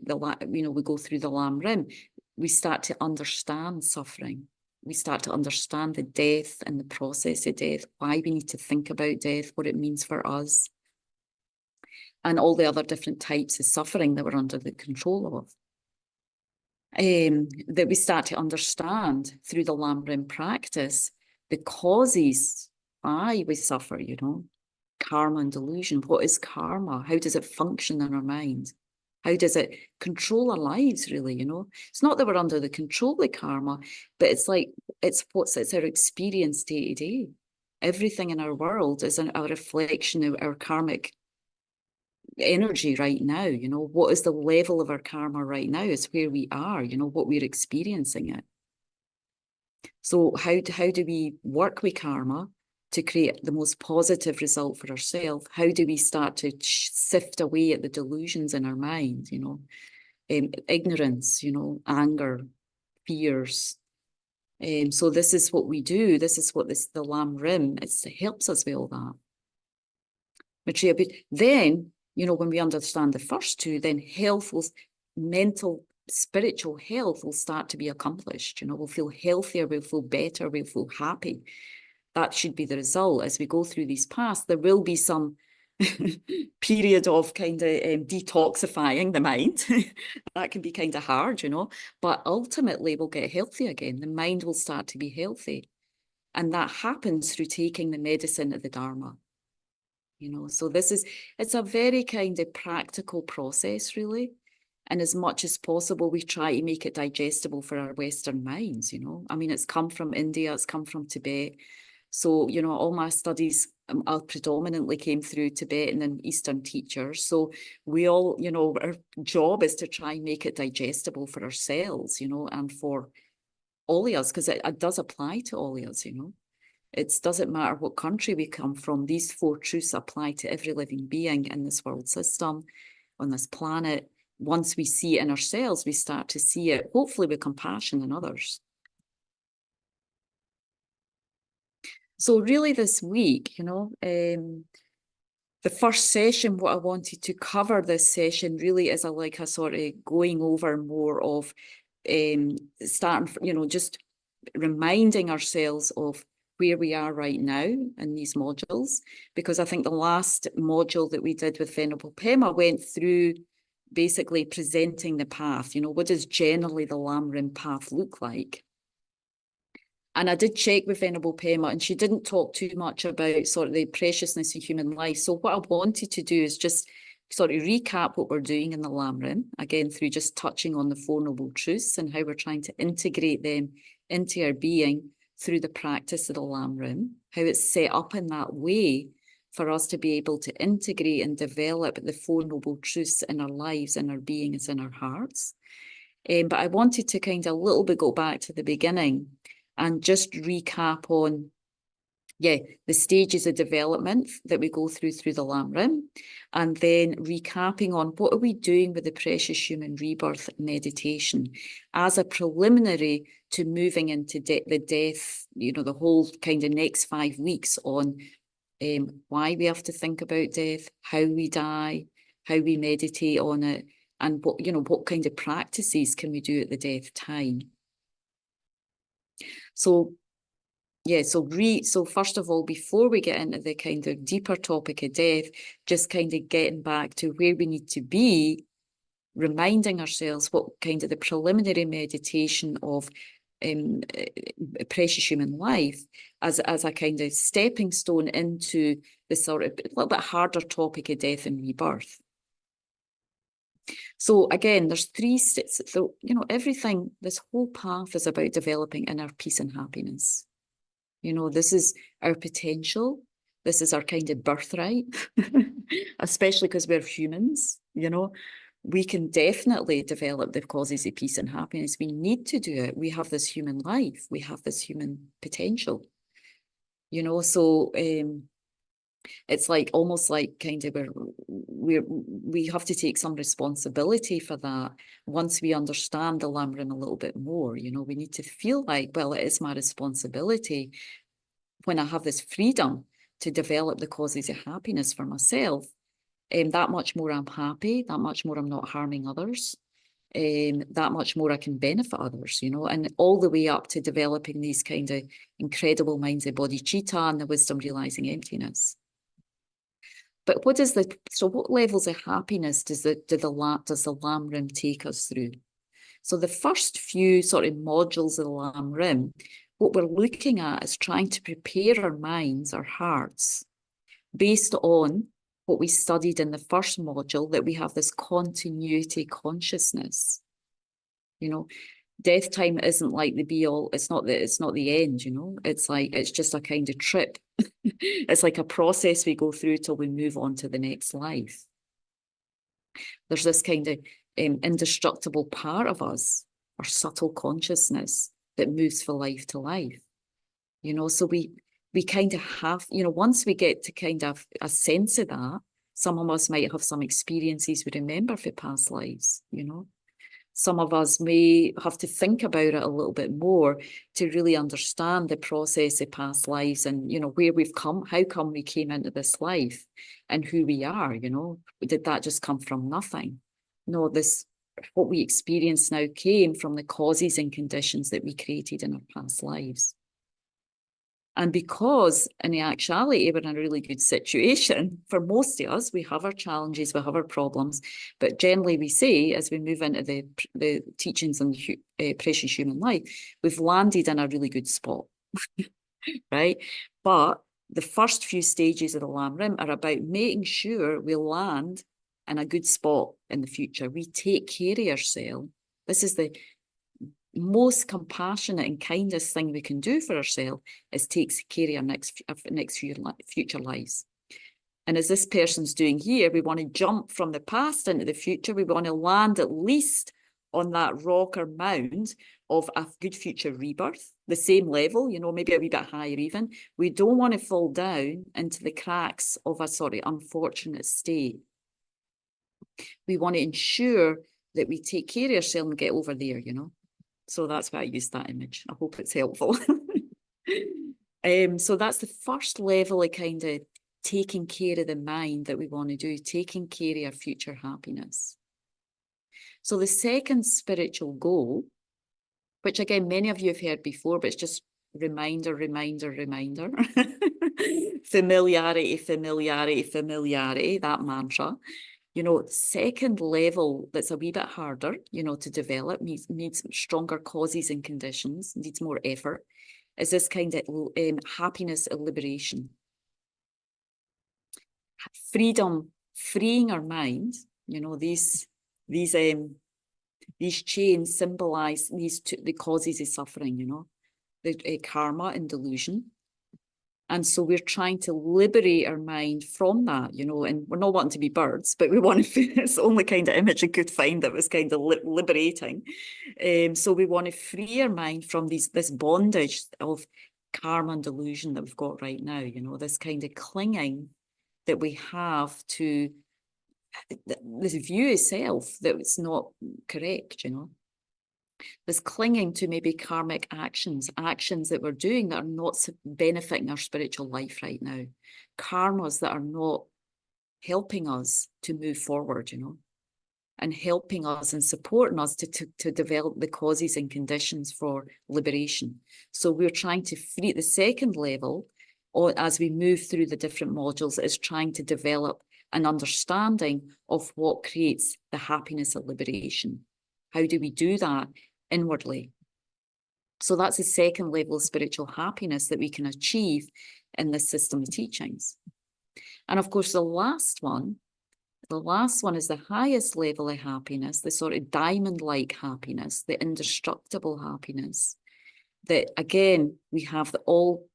the Lamb Rim, we start to understand suffering. We start to understand the death and the process of death, why we need to think about death, what it means for us, and all the other different types of suffering that we're under the control of. That we start to understand through the Lamb Rim practice the causes why we suffer, you know, karma and delusion. What is karma? How does it function in our mind? How does it control our lives, really, you know? It's not that we're under the control of karma, but it's like, it's our experience day to day. Everything in our world is a reflection of our karmic energy right now. You know, what is the level of our karma right now? It's where we are, you know, what we're experiencing it. So how do we work with karma to create the most positive result for ourselves? How do we start to sift away at the delusions in our mind, you know, ignorance, you know, anger, fears. So this is what we do. This is what the Lamb Rim, it helps us with all that. Maitreya, but then, you know, when we understand the first two, then mental, spiritual health will start to be accomplished. You know, we'll feel healthier, we'll feel better, we'll feel happy. That should be the result. As we go through these paths, there will be some period of kind of detoxifying the mind. That can be kind of hard, you know, but ultimately we'll get healthy again. The mind will start to be healthy. And that happens through taking the medicine of the Dharma. You know, so it's a very kind of practical process, really. And as much as possible, we try to make it digestible for our Western minds, you know. I mean, it's come from India, it's come from Tibet. So, you know, all my studies predominantly came through Tibetan and Eastern teachers. So we all, you know, our job is to try and make it digestible for ourselves, you know, and for all of us, because it does apply to all of us, you know. It doesn't matter what country we come from. These four truths apply to every living being in this world system, on this planet. Once we see it in ourselves, we start to see it, hopefully with compassion in others. So really this week, you know, the first session, what I wanted to cover this session really is a sort of going over more of starting, you know, just reminding ourselves of where we are right now in these modules, because I think the last module that we did with Venerable Pema went through basically presenting the path, you know, what does generally the Lamb Rim path look like? And I did check with Venerable Pema, and she didn't talk too much about sort of the preciousness of human life. So what I wanted to do is just sort of recap what we're doing in the Lamb Rim, again, through just touching on the Four Noble Truths and how we're trying to integrate them into our being through the practice of the Lamb Rim, how it's set up in that way for us to be able to integrate and develop the Four Noble Truths in our lives, in our beings, in our hearts. But I wanted to kind of a little bit go back to the beginning and just recap on, the stages of development that we go through the Lamb Rim, and then recapping on what are we doing with the Precious Human Rebirth meditation as a preliminary to moving into the death, you know, the whole kind of next 5 weeks on why we have to think about death, how we die, how we meditate on it, and what, you know, what kind of practices can we do at the death time. So Yeah, so first of all, before we get into the kind of deeper topic of death, just kind of getting back to where we need to be, reminding ourselves what kind of the preliminary meditation of precious human life as a kind of stepping stone into the sort of a little bit harder topic of death and rebirth. So again, there's three steps. So, everything, this whole path is about developing inner peace and happiness. This is our potential. This is our kind of birthright, especially because we're humans, We can definitely develop the causes of peace and happiness. We need to do it. We have this human life. We have this human potential, So it's like almost like kind of we have to take some responsibility for that once we understand the Lamrim a little bit more. We need to feel like, well, it is my responsibility when I have this freedom to develop the causes of happiness for myself. That much more I'm happy, that much more I'm not harming others, that much more I can benefit others, and all the way up to developing these kind of incredible minds of bodhicitta and the wisdom realizing emptiness. But what levels of happiness does the Lamrim take us through? So the first few sort of modules of the Lamrim, what we're looking at is trying to prepare our minds, our hearts, based on what we studied in the first module, that we have this continuity consciousness. Death time isn't like the be all, it's not the end, It's like, it's just a kind of trip. It's like a process we go through till we move on to the next life. There's this kind of indestructible part of us, our subtle consciousness that moves from life to life. So we kind of have, once we get to kind of a sense of that, some of us might have some experiences we remember for past lives, Some of us may have to think about it a little bit more to really understand the process of past lives and, where we've come, how come we came into this life and who we are, Did that just come from nothing? No, what we experience now came from the causes and conditions that we created in our past lives. And because in the actuality, we're in a really good situation, for most of us, we have our challenges, we have our problems, but generally we say, as we move into the teachings on precious human life, we've landed in a really good spot, right? But the first few stages of the Lamrim are about making sure we land in a good spot in the future. We take care of ourselves. This is the most compassionate and kindest thing we can do for ourselves, is take care of our next future lives. And as this person's doing here, we want to jump from the past into the future. We want to land at least on that rock or mound of a good future rebirth, the same level, maybe a wee bit higher even. We don't want to fall down into the cracks of a sort of unfortunate state. We want to ensure that we take care of ourselves and get over there, So that's why I used that image. I hope it's helpful. So that's the first level of kind of taking care of the mind that we want to do, taking care of our future happiness. So the second spiritual goal, which again, many of you have heard before, but it's just reminder. Familiarity, that mantra. Second level that's a wee bit harder, to develop, needs stronger causes and conditions, needs more effort, is this kind of happiness and liberation. Freedom, freeing our mind, these chains symbolize the causes of suffering, the karma and delusion. And so we're trying to liberate our mind from that, and we're not wanting to be birds, but we want to, it's the only kind of image I could find that was kind of liberating. So we want to free our mind from this bondage of karma and delusion that we've got right now, this kind of clinging that we have to this view of self that it's not correct, This clinging to maybe karmic actions that we're doing that are not benefiting our spiritual life right now. Karmas that are not helping us to move forward, and helping us and supporting us to develop the causes and conditions for liberation. So we're trying to free the second level, or as we move through the different modules, is trying to develop an understanding of what creates the happiness of liberation. How do we do that inwardly? So that's the second level of spiritual happiness that we can achieve in this system of teachings. And of course, the last one is the highest level of happiness, the sort of diamond-like happiness, the indestructible happiness, that again, we have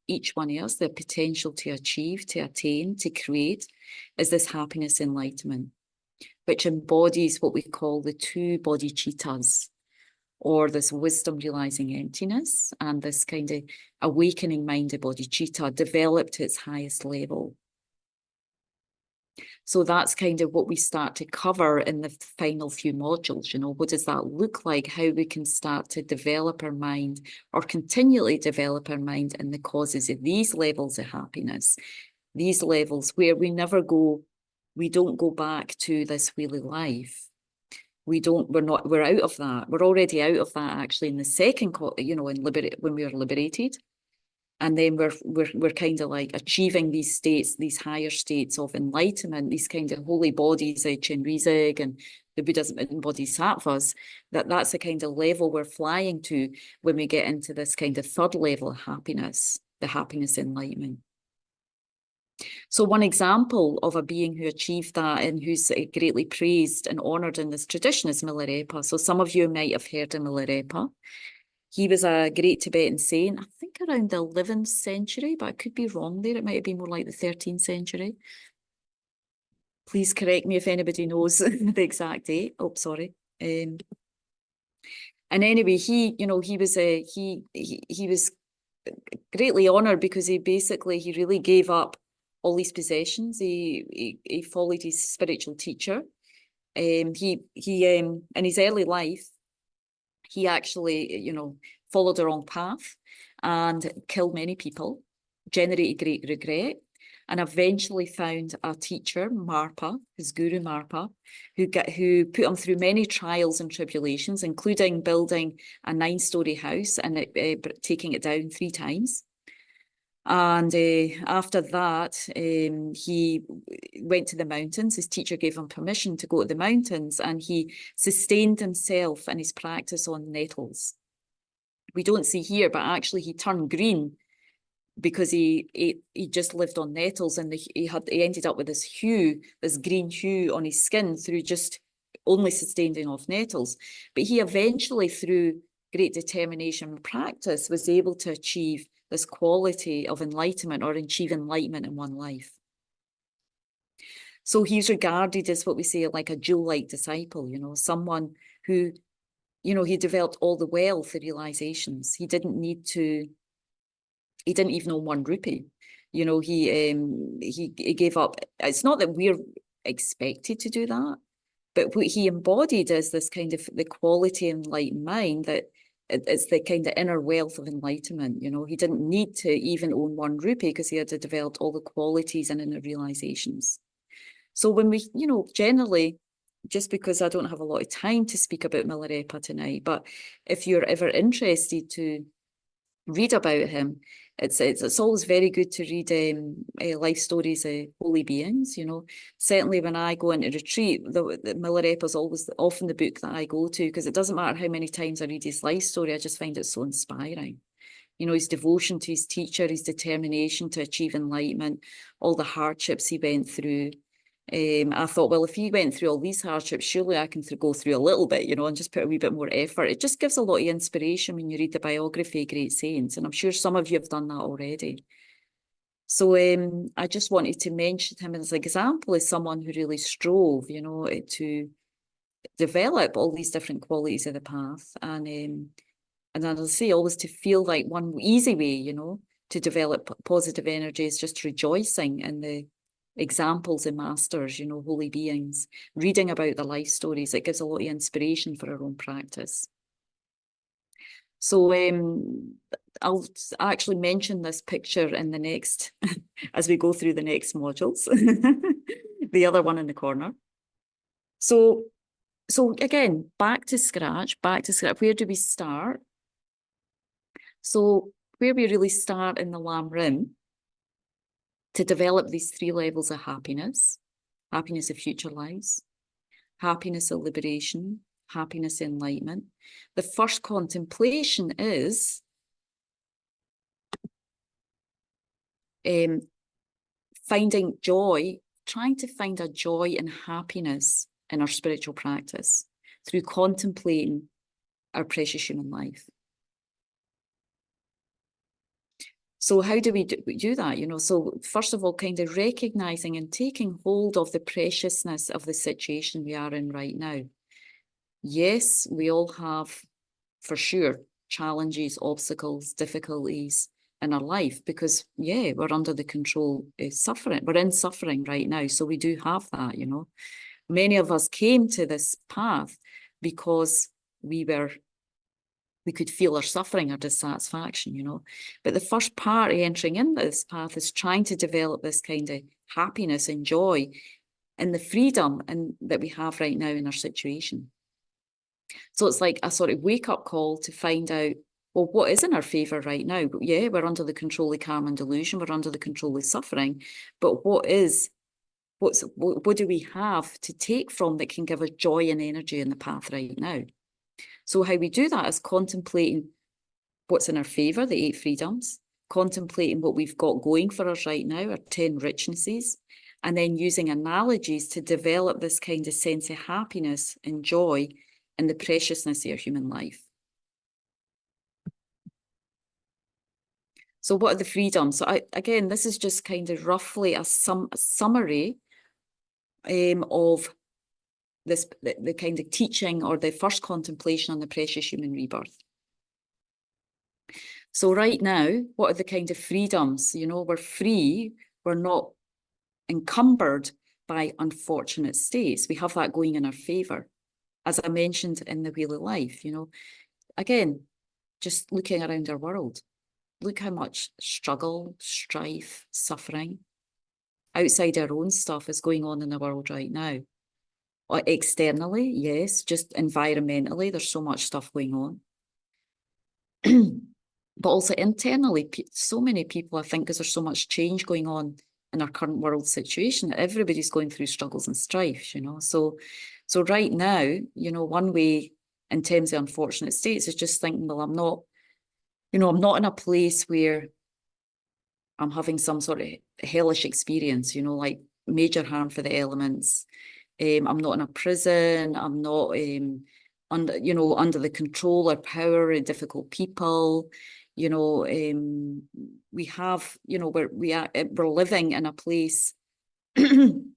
each one of us, the potential to achieve, to attain, to create, is this happiness enlightenment, which embodies what we call the two bodhicittas, or this wisdom realizing emptiness, and this kind of awakening mind of bodhicitta developed to its highest level. So that's kind of what we start to cover in the final few modules. You know, what does that look like? How we can start to develop our mind, or continually develop our mind in the causes of these levels of happiness, these levels where we don't go back to this wheel of life. We're out of that. We're already out of that actually in the second, you know, when we are liberated. And then we're kind of like achieving these states, these higher states of enlightenment, these kind of holy bodies, Chenrezig and the Buddhism and Bodhisattvas, that's the kind of level we're flying to when we get into this kind of third level of happiness, the happiness enlightenment. So one example of a being who achieved that and who's greatly praised and honoured in this tradition is Milarepa. So some of you might have heard of Milarepa. He was a great Tibetan saint, I think around the 11th century, but I could be wrong there. It might have been more like the 13th century. Please correct me if anybody knows the exact date. Oh, sorry. And anyway, he was greatly honoured because he really gave up all his possessions. He followed his spiritual teacher. In his early life, he actually, you know, followed the wrong path and killed many people, generated great regret, and eventually found a teacher, Marpa, his guru Marpa, who put him through many trials and tribulations, including building a 9-story house and taking it down 3 times. And after that, he went to the mountains. His teacher gave him permission to go to the mountains, and he sustained himself in his practice on nettles. We don't see here, but actually he turned green because he just lived on nettles, and he ended up with this green hue on his skin through just only sustaining off nettles. But he eventually, through great determination and practice, was able to achieve this quality of enlightenment, or achieve enlightenment in one life. So he's regarded as what we say like a jewel-like disciple, you know, someone who, you know, he developed all the wealth, the realizations. He didn't even own 1 rupee. You know, he gave up. It's not that we're expected to do that, but what he embodied is this kind of the quality of enlightened mind, that it's the kind of inner wealth of enlightenment. You know, he didn't need to even own 1 rupee because he had developed all the qualities and inner realizations. So when we, you know, generally, just because I don't have a lot of time to speak about Milarepa tonight, but if you're ever interested to read about him, it's always very good to read life stories of holy beings. You know, certainly when I go into retreat, the Milarepa is often the book that I go to, because it doesn't matter how many times I read his life story, I just find it so inspiring. You know, his devotion to his teacher, his determination to achieve enlightenment, all the hardships he went through. I thought, well, if he went through all these hardships, surely I can go through a little bit, you know, and just put a wee bit more effort. It just gives a lot of inspiration when you read the biography of great saints, and I'm sure some of you have done that already. So I just wanted to mention him as an example as someone who really strove, you know, to develop all these different qualities of the path, and as I say, always to feel like one easy way, you know, to develop positive energy is just rejoicing in the examples and masters, you know, holy beings, reading about their life stories. It gives a lot of inspiration for our own practice. So I'll actually mention this picture in the next, as we go through the next modules, the other one in the corner. So So again, back to scratch, where do we start? So where we really start in the Lam Rim to develop these 3 levels of happiness, happiness of future lives, happiness of liberation, happiness of enlightenment. The first contemplation is finding joy, trying to find a joy and happiness in our spiritual practice through contemplating our precious human life. So how do we do that? You know, so first of all, kind of recognizing and taking hold of the preciousness of the situation we are in right now. Yes, we all have, for sure, challenges, obstacles, difficulties in our life because, yeah, we're under the control of suffering. We're in suffering right now. So we do have that, you know. Many of us came to this path because we could feel our suffering, our dissatisfaction, you know. But the first part of entering into this path is trying to develop this kind of happiness and joy and the freedom that we have right now in our situation. So it's like a sort of wake-up call to find out, well, what is in our favour right now? Yeah, we're under the control of karma and delusion, we're under the control of suffering, but what do we have to take from that can give us joy and energy in the path right now? So how we do that is contemplating what's in our favour, the 8 freedoms, contemplating what we've got going for us right now, our 10 richnesses, and then using analogies to develop this kind of sense of happiness and joy and the preciousness of your human life. So what are the freedoms? So again, this is just kind of roughly a summary of this, the kind of teaching or the first contemplation on the precious human rebirth. So right now, what are the kind of freedoms? You know, we're free, we're not encumbered by unfortunate states. We have that going in our favour. As I mentioned in the Wheel of Life, you know, again, just looking around our world, look how much struggle, strife, suffering outside our own stuff is going on in the world right now. Or externally, yes, just environmentally, there's so much stuff going on. But also internally, so many people, I think, because there's so much change going on in our current world situation, everybody's going through struggles and strife, you know. So right now, you know, one way in terms of unfortunate states is just thinking, well, I'm not in a place where I'm having some sort of hellish experience, you know, like major harm for the elements. I'm not in a prison. I'm not under the control or power of difficult people. You know, we have, you know, we're living in a place. You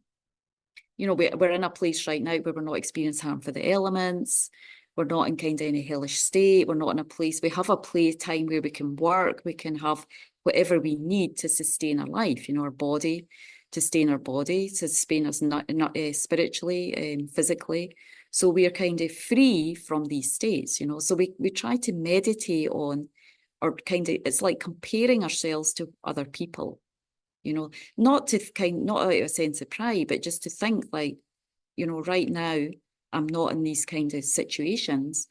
know, we're in a place right now where we're not experiencing harm for the elements. We're not in kind of any hellish state. We're not in a place. We have a playtime where we can work. We can have whatever we need to sustain our life. You know, our body, to sustain our body, to sustain us not spiritually, physically. So we are kind of free from these states. You know, so we try to meditate on, or kind of, it's like comparing ourselves to other people. You know, not out of a sense of pride, but just to think like, you know, right now I'm not in these kind of situations,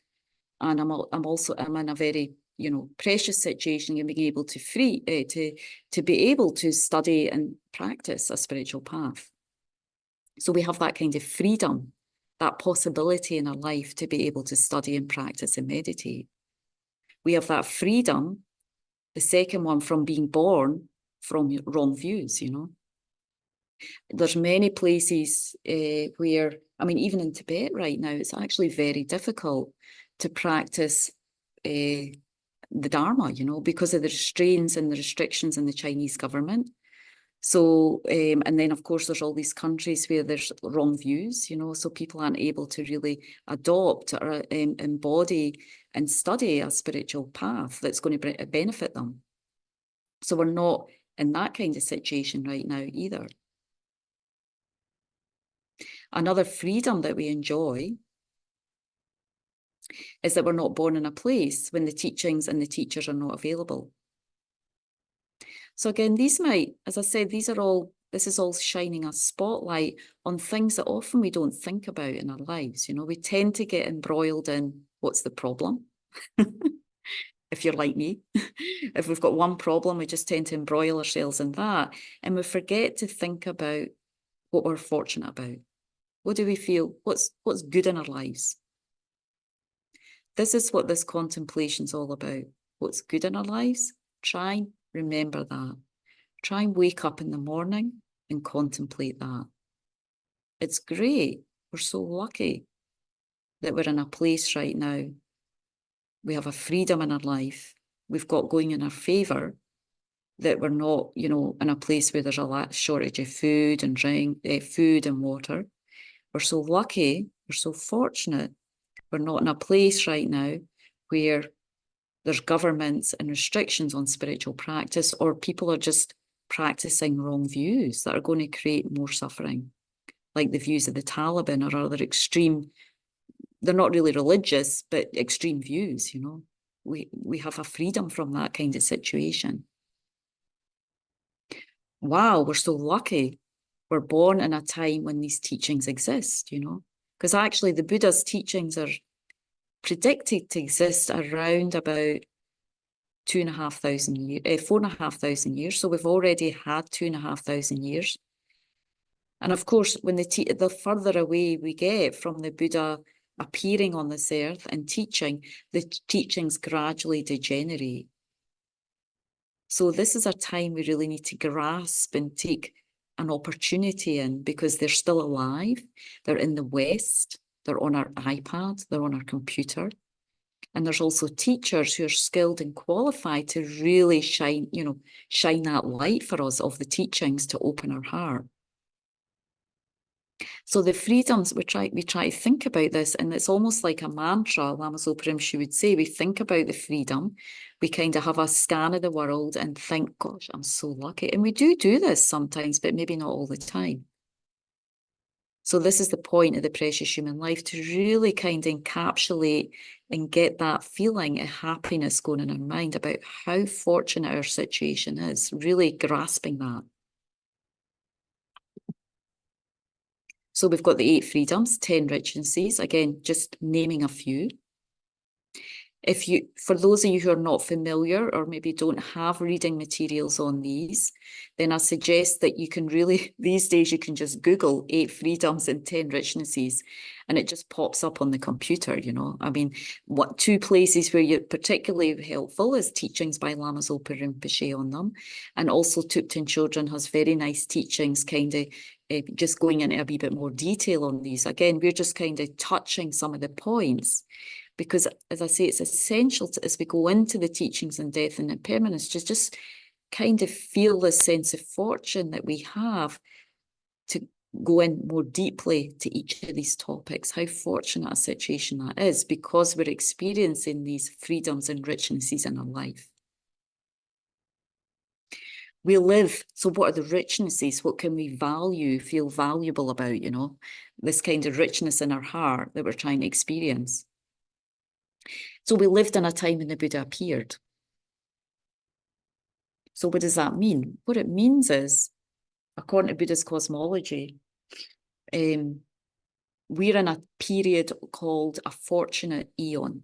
and I'm in a very, you know, precious situation and being able to be able to study and practice a spiritual path. So we have that kind of freedom, that possibility in our life to be able to study and practice and meditate. We have that freedom, the second one, from being born from wrong views, you know. There's many places where, I mean, even in Tibet right now, it's actually very difficult to practice the Dharma, you know, because of the restraints and the restrictions in the Chinese government. So, and then of course, there's all these countries where there's wrong views, you know, so people aren't able to really adopt or embody and study a spiritual path that's going to benefit them. So we're not in that kind of situation right now either. Another freedom that we enjoy is that we're not born in a place when the teachings and the teachers are not available. So again, these might, as I said, these are all This is all shining a spotlight on things that often we don't think about in our lives. You know, we tend to get embroiled in what's the problem. If you're like me, if we've got one problem, we just tend to embroil ourselves in that. And we forget to think about what we're fortunate about. What do we feel? What's good in our lives? This is what this contemplation's all about. What's good in our lives? Try and remember that. Try and wake up in the morning and contemplate that. It's great. We're so lucky that we're in a place right now. We have a freedom in our life. We've got going in our favour, that we're not, you know, in a place where there's a shortage of food and food and water. We're so lucky. We're so fortunate. We're not in a place right now where there's governments and restrictions on spiritual practice, or people are just practicing wrong views that are going to create more suffering, like the views of the Taliban or other extreme, they're not really religious, but extreme views, you know. We have a freedom from that kind of situation. Wow, we're so lucky. We're born in a time when these teachings exist, you know, because actually the Buddha's teachings are predicted to exist around about 4,500 years. So we've already had 2,500 years. And of course, when the further away we get from the Buddha appearing on this earth and teaching, the teachings gradually degenerate. So this is a time we really need to grasp and take an opportunity in, because they're still alive. They're in the West. They're on our iPad. They're on our computer. And there's also teachers who are skilled and qualified to really shine that light for us of the teachings to open our heart. So the freedoms, we try to think about this, and it's almost like a mantra. Lama Zopa Rinpoche would say, we think about the freedom, we kind of have a scan of the world and think, gosh, I'm so lucky. And we do this sometimes, but maybe not all the time. So this is the point of the precious human life, to really kind of encapsulate and get that feeling of happiness going in our mind about how fortunate our situation is, really grasping that. So we've got the 8 freedoms, 10 richnesses, again, just naming a few. For those of you who are not familiar or maybe don't have reading materials on these, then I suggest that you can really, these days you can just Google 8 freedoms and 10 richnesses, and it just pops up on the computer, you know. I mean, 2 places where you're particularly helpful is teachings by Lama Zopa Rinpoche on them, and also Thupten Chodron has very nice teachings, kind of just going into a wee bit more detail on these. Again, we're just kind of touching some of the points, because, as I say, it's essential as we go into the teachings on death and impermanence, just kind of feel this sense of fortune that we have to go in more deeply to each of these topics, how fortunate a situation that is, because we're experiencing these freedoms and richnesses in our life. We live, so what are the richnesses? What can we feel valuable about, you know, this kind of richness in our heart that we're trying to experience? So we lived in a time when the Buddha appeared. So what does that mean? What it means is, according to Buddha's cosmology, we're in a period called a fortunate eon.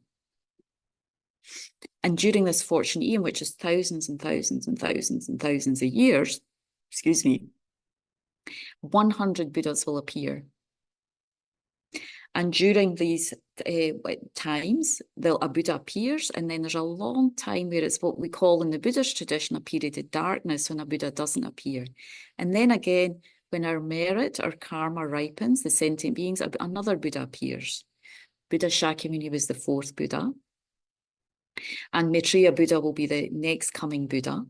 And during this fortunate eon, which is thousands and thousands and thousands and thousands of years, 100 Buddhas will appear. And during these times, a Buddha appears, and then there's a long time where it's what we call in the Buddhist tradition a period of darkness, when a Buddha doesn't appear. And then again, when our merit, our karma ripens, the sentient beings, another Buddha appears. Buddha Shakyamuni was the 4th Buddha. And Maitreya Buddha will be the next coming Buddha.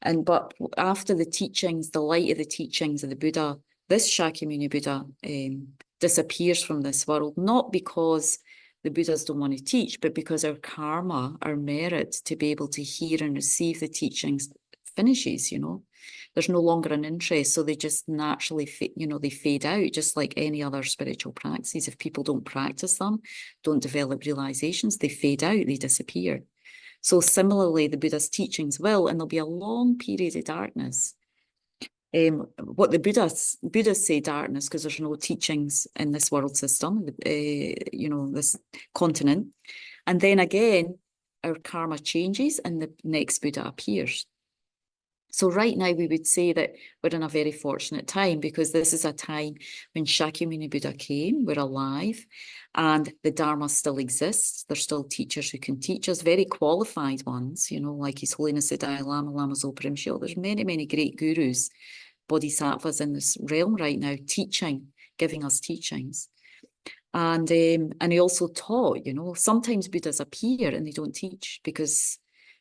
But after the teachings, the light of the teachings of the Buddha, this Shakyamuni Buddha disappears from this world, not because the Buddhas don't want to teach, but because our karma, our merit to be able to hear and receive the teachings finishes, you know. There's no longer an interest, so they just naturally, they fade out, just like any other spiritual practices. If people don't practice them, don't develop realizations, they fade out, they disappear. So similarly, the Buddha's teachings will, and there'll be a long period of darkness. what the Buddhists say darkness, because there's no teachings in this world system, this continent. And then again, our karma changes and the next Buddha appears. So right now we would say that we're in a very fortunate time, because this is a time when Shakyamuni Buddha came, we're alive, and the Dharma still exists. There's still teachers who can teach us, very qualified ones, like His Holiness the Dalai Lama, Lama Zopa Rinpoche. There's many, many great gurus, bodhisattvas in this realm right now, teaching, giving us teachings. And he also taught, sometimes Buddhas appear and they don't teach, because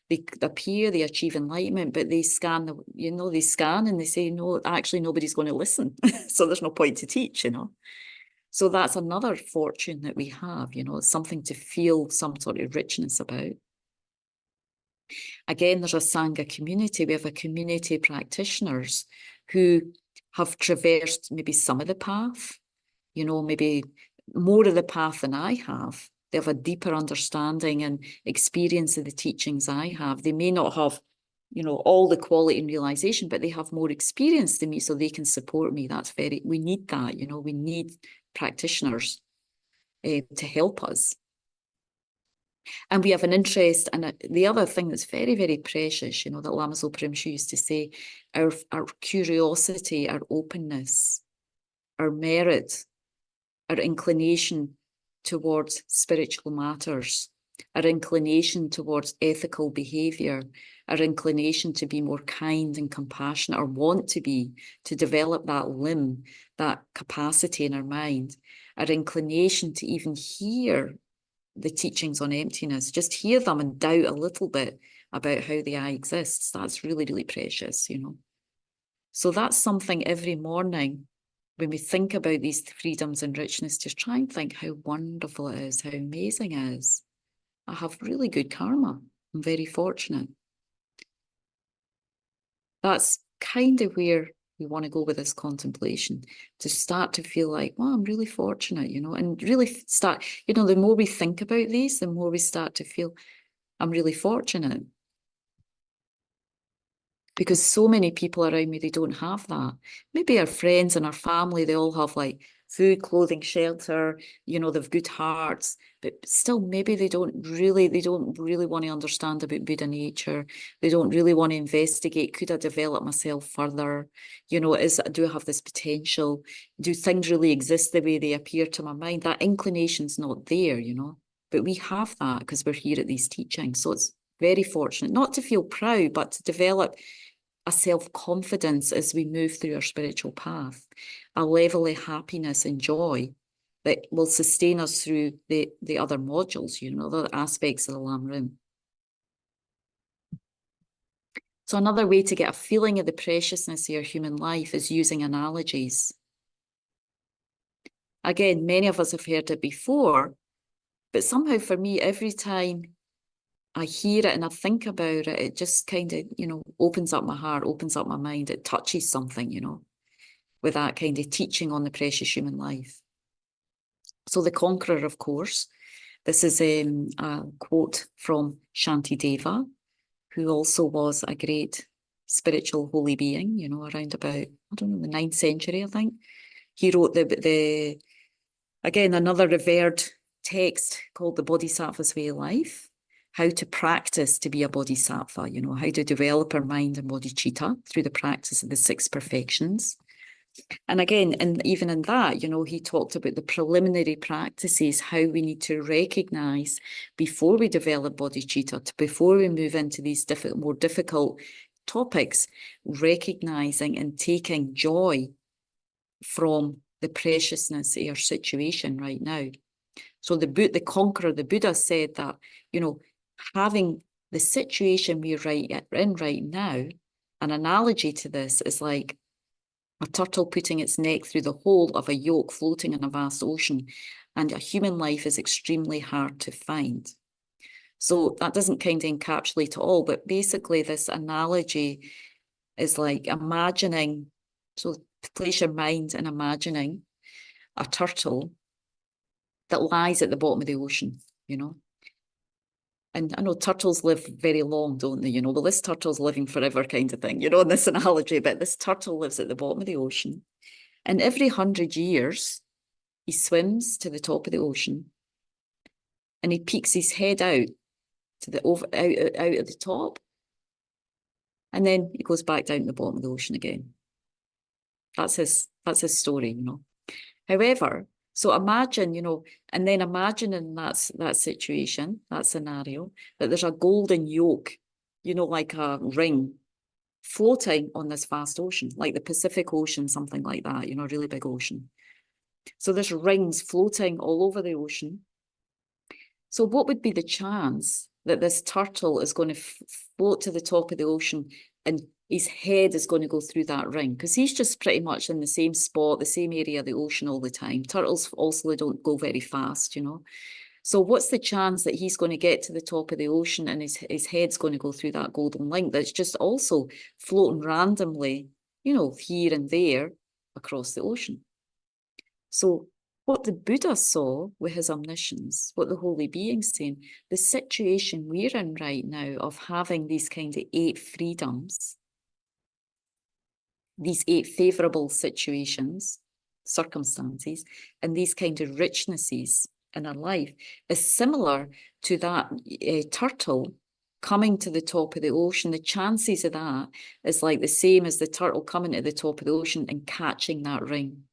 they appear, they achieve enlightenment, but they scan, they scan and they say, no, actually nobody's going to listen. So there's no point to teach, So that's another fortune that we have, something to feel some sort of richness about. Again, there's a Sangha community. We have a community of practitioners who have traversed maybe some of the path, maybe more of the path than I have. They have a deeper understanding and experience of the teachings I have. They may not have, all the quality and realization, but they have more experience than me, so they can support me. We need that, we need practitioners to help us. And we have an interest, and the other thing that's very, very precious, that Lama Zopa Rinpoche used to say, our curiosity, our openness, our merit, our inclination towards spiritual matters, our inclination towards ethical behaviour, our inclination to be more kind and compassionate, or want to be, to develop that limb, that capacity in our mind, our inclination to even hear the teachings on emptiness, just hear them and doubt a little bit about how the I exists. That's really, really precious, So that's something every morning, when we think about these freedoms and richness, just try and think how wonderful it is, how amazing it is. I have really good karma. I'm very fortunate. That's kind of where we want to go with this contemplation, to start to feel like, well, I'm really fortunate, and really start, the more we think about these, the more we start to feel I'm really fortunate. Because so many people around me, they don't have that. Maybe our friends and our family, they all have like food, clothing, shelter, they've good hearts, but still maybe they don't really want to understand about Buddha nature. They don't really want to investigate, could I develop myself further? Do I have this potential? Do things really exist the way they appear to my mind? That inclination's not there, but we have that because we're here at these teachings. So it's very fortunate, not to feel proud, but to develop a self-confidence as we move through our spiritual path, a level of happiness and joy that will sustain us through the other modules, the other aspects of the Lam Rim. So another way to get a feeling of the preciousness of your human life is using analogies. Again, many of us have heard it before, but somehow for me, every time I hear it and I think about it, it just kind of, opens up my heart, opens up my mind. It touches something, with that kind of teaching on the precious human life. So the Conqueror, of course, this is a quote from Shantideva, who also was a great spiritual holy being, around about, the 9th century, I think. He wrote again, another revered text called The Bodhisattva's Way of Life. How to practice to be a bodhisattva, how to develop our mind and bodhicitta through the practice of the 6 perfections. And again, even in that, he talked about the preliminary practices, how we need to recognize before we develop bodhicitta, before we move into these more difficult topics, recognizing and taking joy from the preciousness of our situation right now. So the Conqueror, the Buddha, said that, having the situation we're in right now, an analogy to this is like a turtle putting its neck through the hole of a yoke floating in a vast ocean, and a human life is extremely hard to find. So that doesn't kind of encapsulate it all, but basically this analogy is like imagining, so place your mind in imagining a turtle that lies at the bottom of the ocean, And I know turtles live very long, don't they? Well, this turtle's living forever kind of thing, in this analogy, but this turtle lives at the bottom of the ocean. And every 100 years, he swims to the top of the ocean and he peeks his head out to the out at the top. And then he goes back down to the bottom of the ocean again. That's his story, However, so imagine, and then imagine in that situation, that scenario, that there's a golden yolk, like a ring floating on this vast ocean, like the Pacific Ocean, something like that, a really big ocean. So there's rings floating all over the ocean. So what would be the chance that this turtle is going to float to the top of the ocean and his head is going to go through that ring? Because he's just pretty much in the same spot, the same area of the ocean all the time. Turtles also don't go very fast, So what's the chance that he's going to get to the top of the ocean and his head's going to go through that golden link that's just also floating randomly, here and there across the ocean? So what the Buddha saw with his omniscience, what the holy being's saying, the situation we're in right now of having these kind of 8 freedoms, these 8 favourable situations, circumstances, and these kind of richnesses in our life is similar to that turtle coming to the top of the ocean. The chances of that is like the same as the turtle coming to the top of the ocean and catching that ring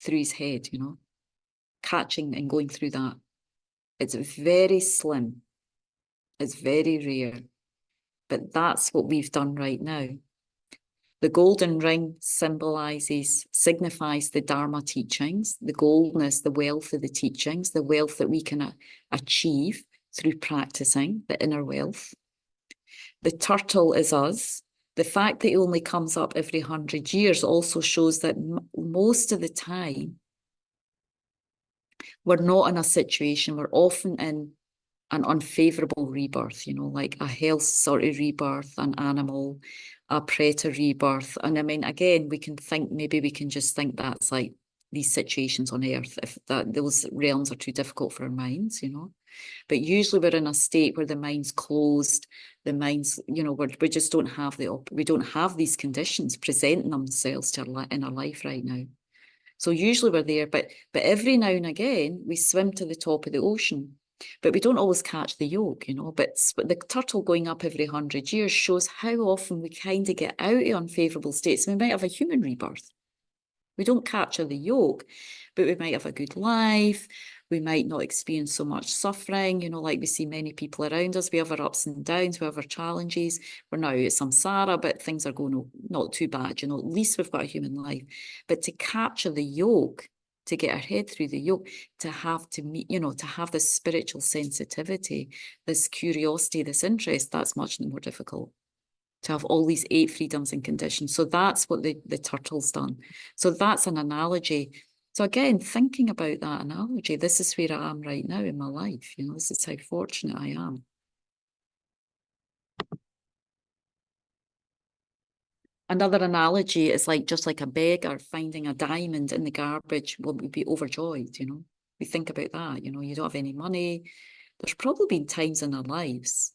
through his head, catching and going through that. It's very slim. It's very rare. But that's what we've done right now. The golden ring signifies the Dharma teachings, the goldness, the wealth of the teachings, the wealth that we can achieve through practicing, the inner wealth. The turtle is us. The fact that it only comes up every 100 years also shows that most of the time, we're not in a situation, we're often in an unfavorable rebirth, like a health sort of rebirth, an animal, a predator rebirth. And I mean, again, maybe we can just think that's like these situations on Earth, if those realms are too difficult for our minds, But usually we're in a state where the mind's closed, the mind's, we just don't have we don't have these conditions presenting themselves in our life right now. So usually we're there, but every now and again we swim to the top of the ocean, but we don't always catch the yolk, But the turtle going up every 100 years shows how often we kind of get out of unfavorable states. We might have a human rebirth. We don't capture the yolk, but we might have a good life. We might not experience so much suffering, like we see many people around us. We have our ups and downs, we have our challenges. We're now at samsara, but things are going not too bad, at least we've got a human life. But to capture the yolk, to get our head through the yoke, to have this spiritual sensitivity, this curiosity, this interest, that's much more difficult. To have all these 8 freedoms and conditions. So that's what the turtle's done. So that's an analogy. So again, thinking about that analogy, this is where I am right now in my life. This is how fortunate I am. Another analogy is just like a beggar finding a diamond in the garbage. Well, we'd be overjoyed, We think about that, you don't have any money. There's probably been times in our lives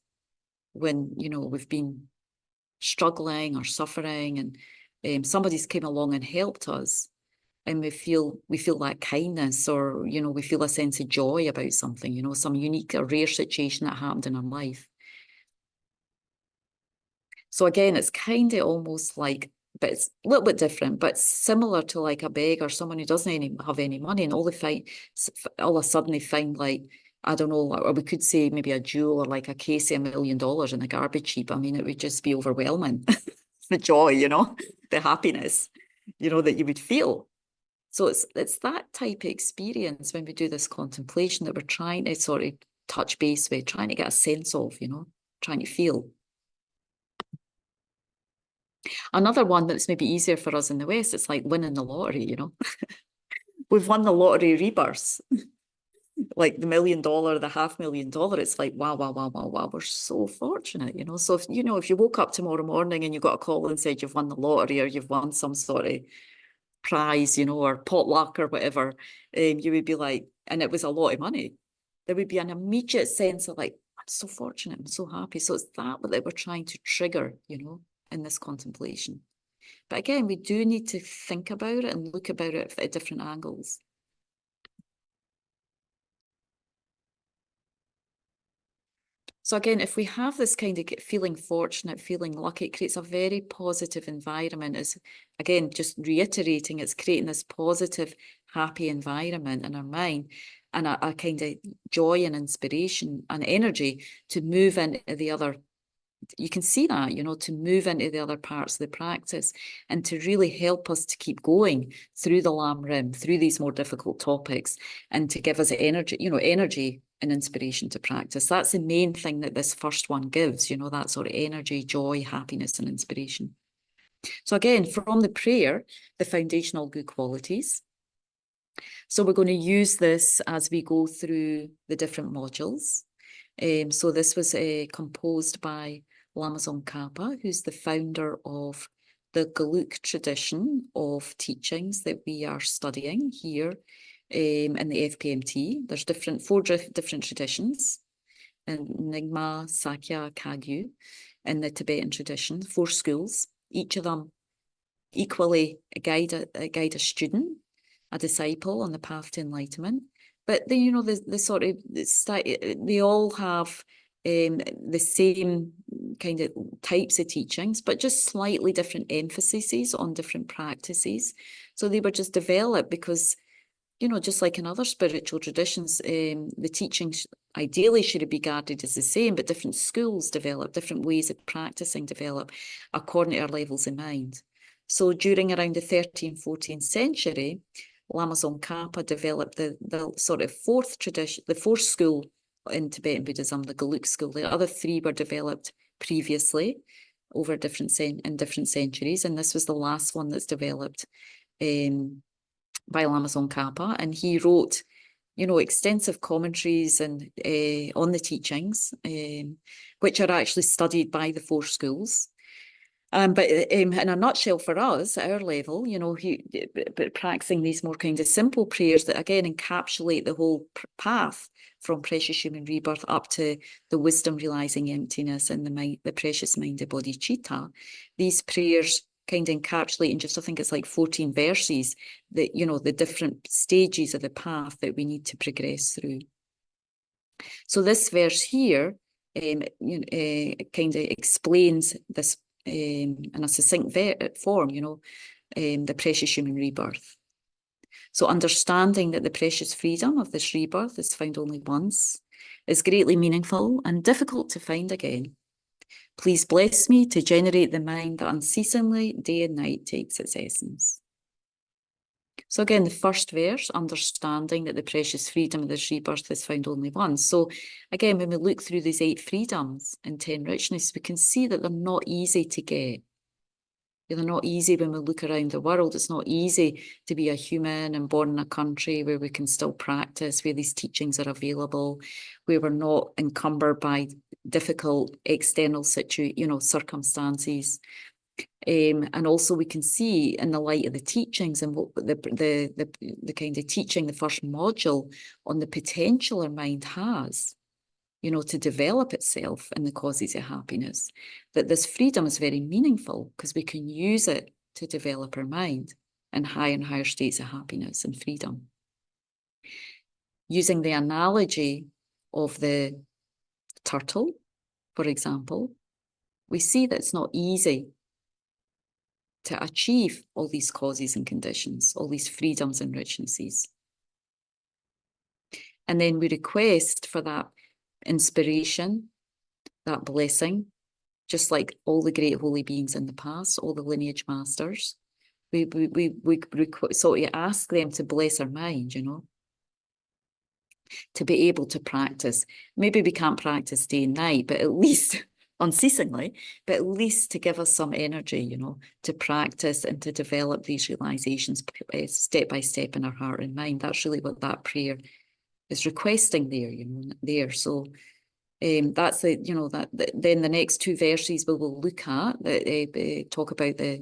when, we've been struggling or suffering and somebody's came along and helped us and we feel that kindness, or, we feel a sense of joy about something, some unique or rare situation that happened in our life. So again, it's kind of almost like, but it's a little bit different, but similar to like a beggar, someone who doesn't have any money, and all of a sudden they find like, I don't know, or we could say maybe a jewel or like a case of $1 million in a garbage heap. I mean, it would just be overwhelming. The joy, the happiness, that you would feel. So it's that type of experience when we do this contemplation that we're trying to sort of touch base with, trying to get a sense of, trying to feel. Another one that's maybe easier for us in the West, it's like winning the lottery, We've won the lottery rebirths. Like the $1 million, the $500,000, it's like, wow, wow, wow, wow, wow, we're so fortunate, So if you woke up tomorrow morning and you got a call and said you've won the lottery or you've won some sort of prize, or potluck or whatever, you would be like, and it was a lot of money, there would be an immediate sense of like, I'm so fortunate, I'm so happy. So it's that we're trying to trigger, you know, in this contemplation. But again, we do need to think about it and look about it at different angles. So again, if we have this kind of feeling fortunate, feeling lucky, it creates a very positive environment. It's, again, just reiterating, it's creating this positive, happy environment in our mind and a kind of joy and inspiration and energy to move into the other. You can see that, you know, to move into the other parts of the practice and to really help us to keep going through the Lam Rim, through these more difficult topics, and to give us energy, you know, energy and inspiration to practice. That's the main thing that this first one gives, you know, that sort of energy, joy, happiness, and inspiration. So again, from the prayer, the foundational good qualities. So we're going to use this as we go through the different modules. So this was composed by Lama Tsongkhapa, who's the founder of the Geluk tradition of teachings that we are studying here in the FPMT. There's four different traditions, and Nyingma, Sakya, Kagyu, in the Tibetan tradition, 4 schools. Each of them equally guide a student, a disciple on the path to enlightenment. But they, you know, they all have the same kind of types of teachings, but just slightly different emphases on different practices. So they were just developed because, you know, just like in other spiritual traditions, the teachings ideally should be regarded as the same, but different schools develop, different ways of practicing develop according to our levels of mind. So during around the 13th, 14th century, Lama Tsongkhapa developed the sort of fourth tradition, the fourth school in Tibetan Buddhism, the Geluk school. The other 3 were developed previously over different centuries, and this was the last one that's developed by Lama Tsongkhapa, and he wrote, you know, extensive commentaries and on the teachings, which are actually studied by the 4 schools. But in a nutshell, for us at our level, you know, practicing these more kind of simple prayers that again encapsulate the whole path from precious human rebirth up to the wisdom realizing emptiness and the precious mind of bodhicitta. These prayers kind of encapsulate in just, I think it's like 14 verses, that, you know, the different stages of the path that we need to progress through. So this verse here kind of explains this in a succinct form, you know, the precious human rebirth. So understanding that the precious freedom of this rebirth is found only once is greatly meaningful and difficult to find again. Please bless me to generate the mind that unceasingly, day and night, takes its essence. So again, the first verse, understanding that the precious freedom of this rebirth is found only once. So again, when we look through these 8 freedoms and 10 richness, we can see that they're not easy to get. They're not easy when we look around the world. It's not easy to be a human and born in a country where we can still practice, where these teachings are available, where we're not encumbered by difficult external circumstances. And also we can see in the light of the teachings and what the kind of teaching, the first module on the potential our mind has, you know, to develop itself in the causes of happiness, that this freedom is very meaningful because we can use it to develop our mind in higher and higher states of happiness and freedom. Using the analogy of the turtle, for example, we see that it's not easy to achieve all these causes and conditions, all these freedoms and richnesses. And then we request for that inspiration, that blessing, just like all the great holy beings in the past, all the lineage masters. We ask them to bless our mind, you know, to be able to practice. Maybe we can't practice day and night, but at least unceasingly, but at least to give us some energy, you know, to practice and to develop these realizations step by step in our heart and mind. That's really what that prayer is requesting there, you know, there. So that's the, you know, then the next 2 verses we will look at that talk about this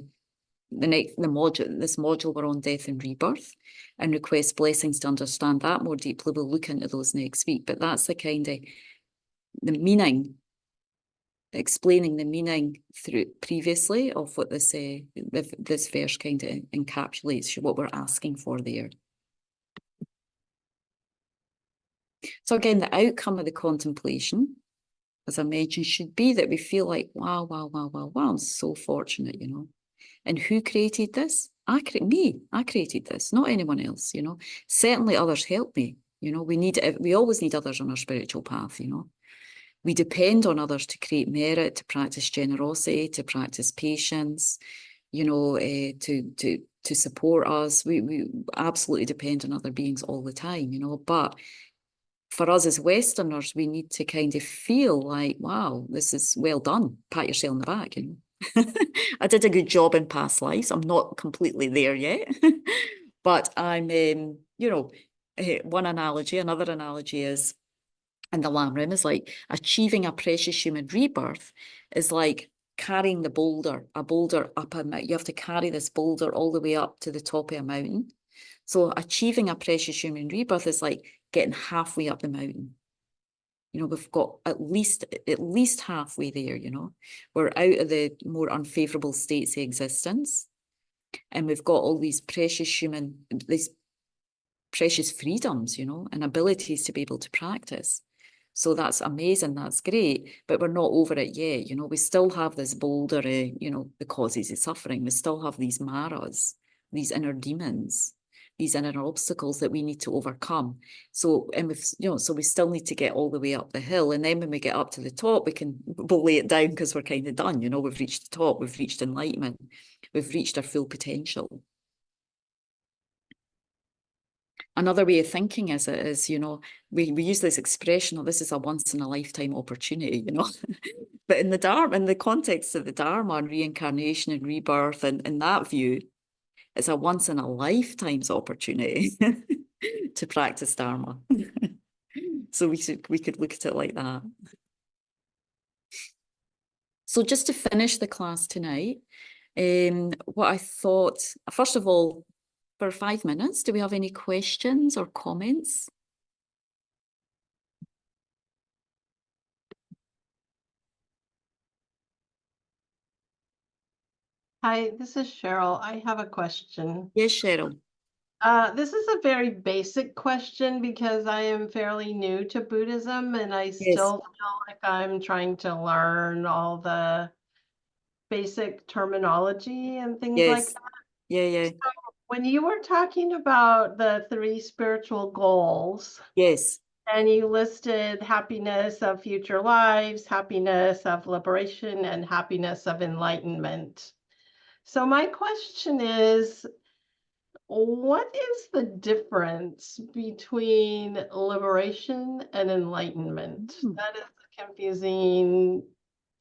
module we're on, death and rebirth, and request blessings to understand that more deeply. We'll look into those next week, but that's the kind of the meaning, explaining the meaning through previously of what this verse kind of encapsulates, what we're asking for there. So again, the outcome of the contemplation, as I mentioned, should be that we feel like, wow, wow, wow, wow, wow, I'm so fortunate, you know. And who created this? I created this, not anyone else, you know. Certainly others helped me, you know. We always need others on our spiritual path, you know. We depend on others to create merit, to practice generosity, to practice patience, you know, to support us. We absolutely depend on other beings all the time, you know. But for us as Westerners, we need to kind of feel like, wow, this is well done. Pat yourself on the back, you know. I did a good job in past lives. I'm not completely there yet, but I'm, you know, one analogy, another analogy is, in the Lam Rim is like achieving a precious human rebirth is like carrying a boulder up a mountain. You have to carry this boulder all the way up to the top of a mountain. So achieving a precious human rebirth is like getting halfway up the mountain. You know, we've got at least halfway there, you know. We're out of the more unfavorable states of existence. And we've got all these precious freedoms, you know, and abilities to be able to practice. So that's amazing, that's great, but we're not over it yet. You know, we still have this boulder, you know, the causes of suffering. We still have these maras, these inner demons, these inner obstacles that we need to overcome. So, and we've, you know, so we still need to get all the way up the hill. And then when we get up to the top, we'll lay it down because we're kind of done. You know, we've reached the top, we've reached enlightenment, we've reached our full potential. Another way of thinking is, you know, we use this expression, oh, this is a once in a lifetime opportunity, you know. But in the Dharma, in the context of the Dharma and reincarnation and rebirth, and in that view, it's a once in a lifetime's opportunity to practice Dharma. So we could look at it like that. So just to finish the class tonight, what I thought, first of all, for 5 minutes, do we have any questions or comments? Hi, this is Cheryl. I have a question. Yes, Cheryl. This is a very basic question because I am fairly new to Buddhism and I still feel like I'm trying to learn all the basic terminology and things like Yes. that. Yeah. So when you were talking about the 3 spiritual goals, Yes. and you listed happiness of future lives, happiness of liberation, and happiness of enlightenment. So my question is, what is the difference between liberation and enlightenment? That is a confusing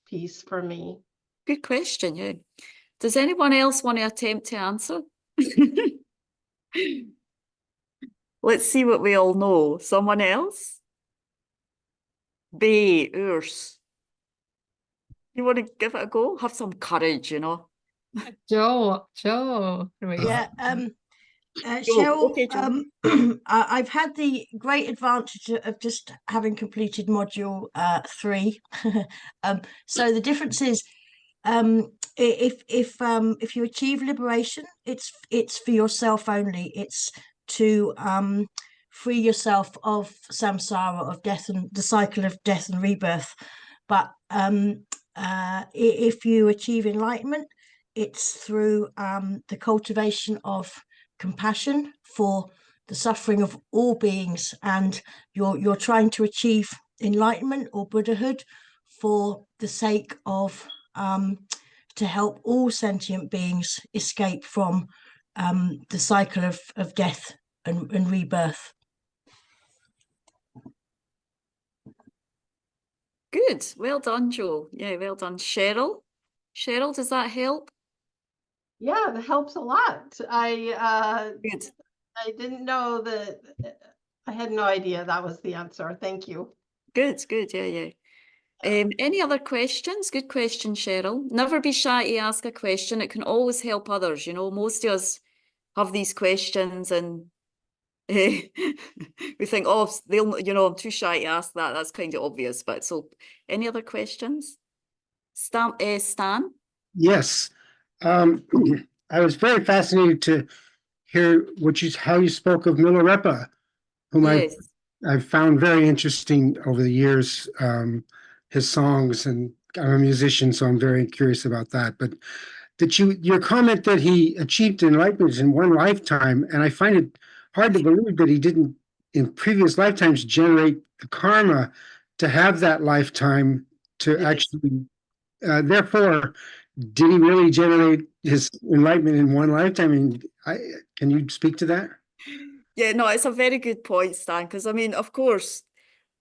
piece for me. Good question, yeah. Does anyone else want to attempt to answer? Let's see what we all know. Someone else? Bay, Urs. You want to give it a go? Have some courage, you know. Joe. Yeah, Joe, Cheryl, okay, Joe. I've had the great advantage of just having completed module 3. So the difference is, if you achieve liberation, it's for yourself only. It's to free yourself of samsara, of death and the cycle of death and rebirth. But if you achieve enlightenment, it's through the cultivation of compassion for the suffering of all beings, and you're trying to achieve enlightenment or Buddhahood for the sake of to help all sentient beings escape from the cycle of death and rebirth. Good. Well done, Joe. Yeah, well done. Cheryl? Cheryl, does that help? Yeah, that helps a lot. Good. I didn't know that. I had no idea that was the answer. Thank you. Good. Yeah. Any other questions? Good question, Cheryl. Never be shy to ask a question. It can always help others. You know, most of us have these questions and we think, oh, they'll, you know, I'm too shy to ask that. That's kind of obvious. But so, any other questions? Stan? Yes. I was very fascinated to hear how you spoke of Milarepa, whom Yes. I've found very interesting over the years, his songs, and I'm a musician, so I'm very curious about that. But your comment that he achieved enlightenment in one lifetime, and I find it hard to believe that he didn't in previous lifetimes generate the karma to have that lifetime to Yes. actually, therefore, did he really generate his enlightenment in one lifetime? And can you speak to that? Yeah, no, it's a very good point, Stan, because I mean, of course,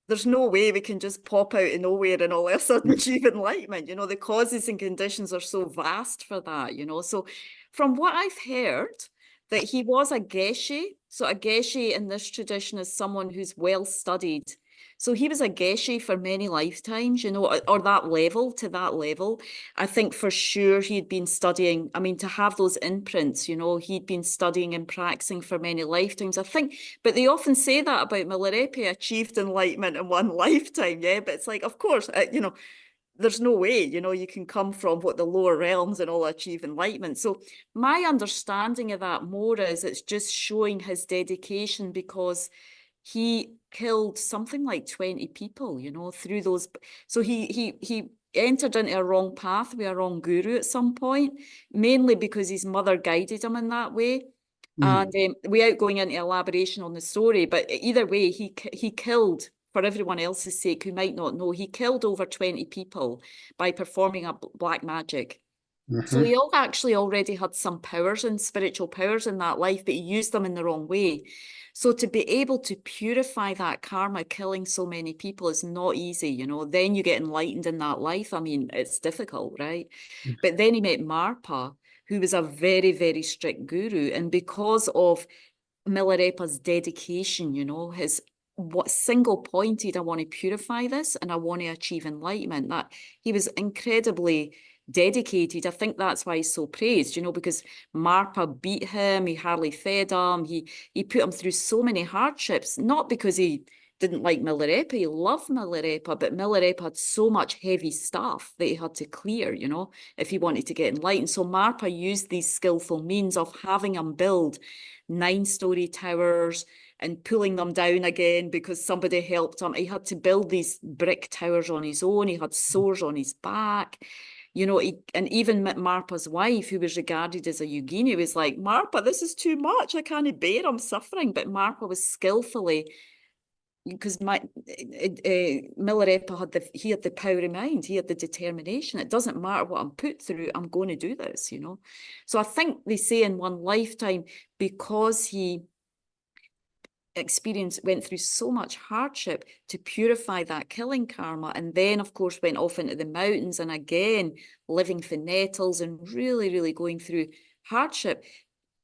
there's no way we can just pop out of nowhere and all of a sudden achieve enlightenment. You know, the causes and conditions are so vast for that, you know. So from what I've heard, that he was a geshe. So a geshe in this tradition is someone who's well studied. So he was a geshe for many lifetimes, you know, or that level, to that level. I think for sure he'd been studying, I mean, to have those imprints, you know, he'd been studying and practicing for many lifetimes, I think. But they often say that about Milarepa, achieved enlightenment in one lifetime, yeah? But it's like, of course, you know, there's no way, you know, you can come from what the lower realms and all achieve enlightenment. So my understanding of that more is it's just showing his dedication, because he killed something like 20 people, you know, through those. So he entered into a wrong path with a wrong guru at some point, mainly because his mother guided him in that way. And without going into elaboration on the story, but either way, he killed, for everyone else's sake who might not know, he killed over 20 people by performing a black magic. So he actually already had some powers and spiritual powers in that life, but he used them in the wrong way. So to be able to purify that karma, killing so many people, is not easy, you know. Then you get enlightened in that life. I mean, it's difficult, right? But then he met Marpa, who was a very, very strict guru. And because of Milarepa's dedication, you know, his single pointed, I want to purify this and I want to achieve enlightenment, that he was incredibly dedicated. I think that's why he's so praised, you know, because Marpa beat him, he hardly fed him, he put him through so many hardships, not because he didn't like Milarepa, he loved Milarepa, but Milarepa had so much heavy stuff that he had to clear, you know, if he wanted to get enlightened. So Marpa used these skillful means of having him build 9-story towers and pulling them down again because somebody helped him. He had to build these brick towers on his own. He had sores on his back. You know, and even Marpa's wife, who was regarded as a yogini, was like, Marpa, this is too much. I can't bear, I'm suffering. But Marpa was skillfully, because Milarepa had the power of mind, he had the determination. It doesn't matter what I'm put through, I'm going to do this, you know. So I think they say in one lifetime, because he went through so much hardship to purify that killing karma, and then of course went off into the mountains and again living for nettles and really, really going through hardship.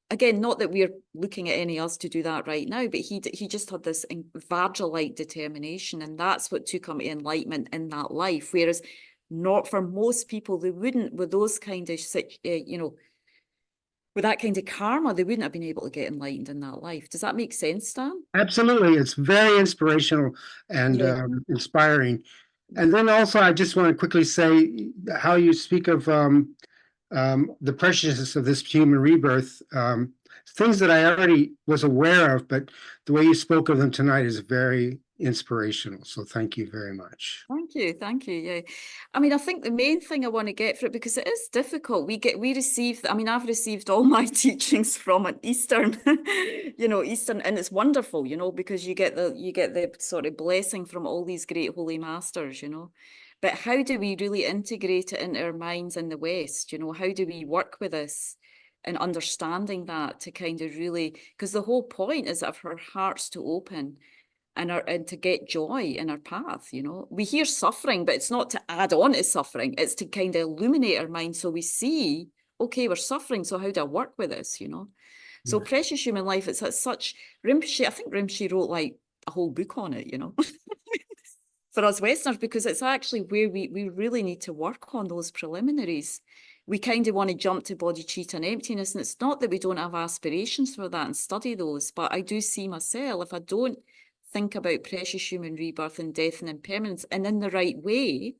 Again, not that we're looking at any us to do that right now, but he just had this Vajra-like determination, and that's what took him to enlightenment in that life. Whereas not for most people, they wouldn't, with those kind of, you know, with that kind of karma, they wouldn't have been able to get enlightened in that life. Does that make sense, Stan? Absolutely. It's very inspirational and inspiring. And then also, I just want to quickly say how you speak of the preciousness of this human rebirth, things that I already was aware of, but the way you spoke of them tonight is very inspirational. So thank you very much. Thank you. Yeah. I mean, I think the main thing I want to get for it, because it is difficult. We receive, I mean, I've received all my teachings from an Eastern, you know, Eastern, and it's wonderful, you know, because you get the sort of blessing from all these great holy masters, you know. But how do we really integrate it into our minds in the West? You know, how do we work with this and understanding that to kind of really, because the whole point is of our hearts to open and to get joy in our path, you know. We hear suffering, but it's not to add on to suffering. It's to kind of illuminate our mind so we see, okay, we're suffering, so how do I work with this, you know? So Precious Human Life, it's such, Rinpoche, I think Rinpoche wrote like a whole book on it, you know. for us Westerners, because it's actually where we really need to work on those preliminaries. We kind of want to jump to bodhicitta and emptiness, and it's not that we don't have aspirations for that and study those, but I do see myself, if I don't think about precious human rebirth and death and impermanence and in the right way,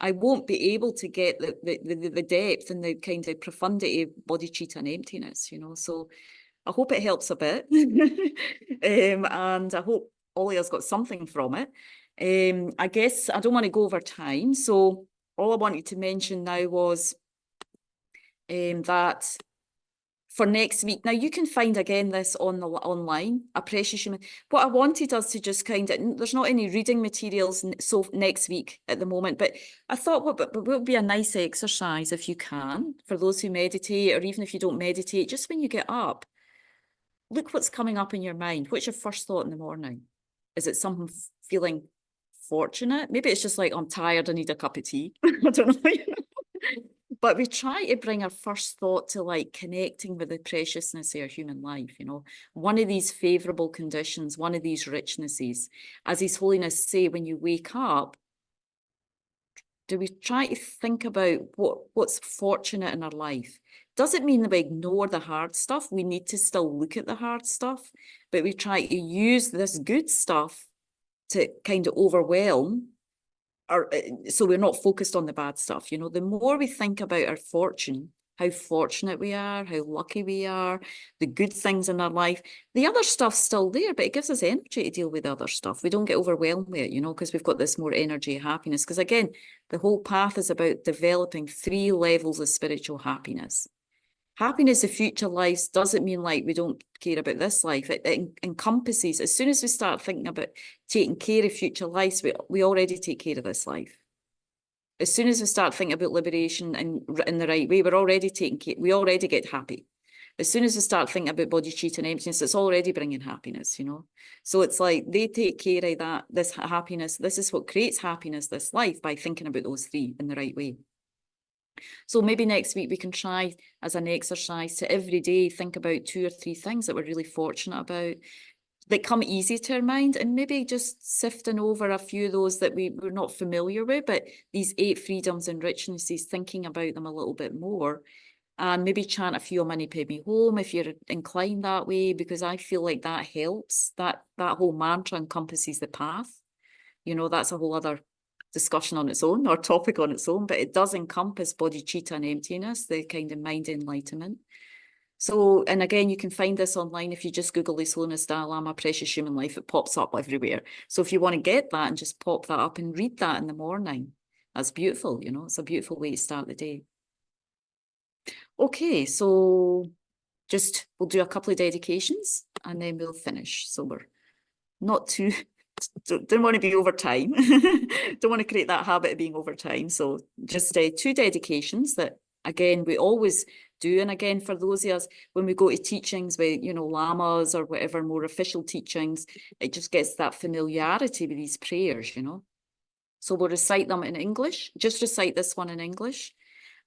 I won't be able to get the depth and the kind of profundity of bodhicitta and emptiness, you know. So I hope it helps a bit. And I hope Ollie has got something from it. I guess I don't want to go over time. So all I wanted to mention now was that for next week, now you can find again this on the online, a precious human. What I wanted us to just kind of, there's not any reading materials so next week at the moment, but I thought what would be a nice exercise if you can, for those who meditate, or even if you don't meditate, just when you get up, look what's coming up in your mind. What's your first thought in the morning? Is it something feeling fortunate? Maybe it's just like, I'm tired, I need a cup of tea. I don't know. But we try to bring our first thought to like connecting with the preciousness of our human life, you know, one of these favorable conditions, one of these richnesses. As His Holiness say, when you wake up, do we try to think about what's fortunate in our life? Doesn't mean that we ignore the hard stuff. We need to still look at the hard stuff, but we try to use this good stuff to kind of overwhelm, so we're not focused on the bad stuff. You know, the more we think about our fortune, how fortunate we are, how lucky we are, the good things in our life, the other stuff's still there, but it gives us energy to deal with the other stuff. We don't get overwhelmed with it, you know, because we've got this more energy, happiness. Because again, the whole path is about developing 3 levels of spiritual happiness. Happiness of future lives doesn't mean like we don't care about this life. It encompasses, as soon as we start thinking about taking care of future lives, we already take care of this life. As soon as we start thinking about liberation and in the right way, we're already taking care, we already get happy. As soon as we start thinking about bodhicitta and emptiness, it's already bringing happiness, you know. So it's like they take care of that, this happiness. This is what creates happiness, this life, by thinking about those 3 in the right way. So maybe next week we can try as an exercise to every day think about 2 or 3 things that we're really fortunate about, that come easy to our mind, and maybe just sifting over a few of those that we're not familiar with, but these 8 freedoms and richnesses, thinking about them a little bit more, and maybe chant a few Mani Padme Hum if you're inclined that way, because I feel like that helps. That whole mantra encompasses the path. You know, that's a whole other discussion on its own, or topic on its own, but it does encompass bodhicitta and emptiness, the kind of mind enlightenment. So, and again, you can find this online. If you just Google His Holiness Dalai Lama Precious Human Life, it pops up everywhere. So if you want to get that and just pop that up and read that in the morning, that's beautiful, you know, it's a beautiful way to start the day. Okay, so we'll do a couple of dedications and then we'll finish. So we're not too, don't want to be over time. Don't want to create that habit of being over time. So just 2 dedications that, again, we always do. And again, for those of us, when we go to teachings with, you know, lamas or whatever, more official teachings, it just gets that familiarity with these prayers, you know. So we'll recite them in English, just recite this one in English.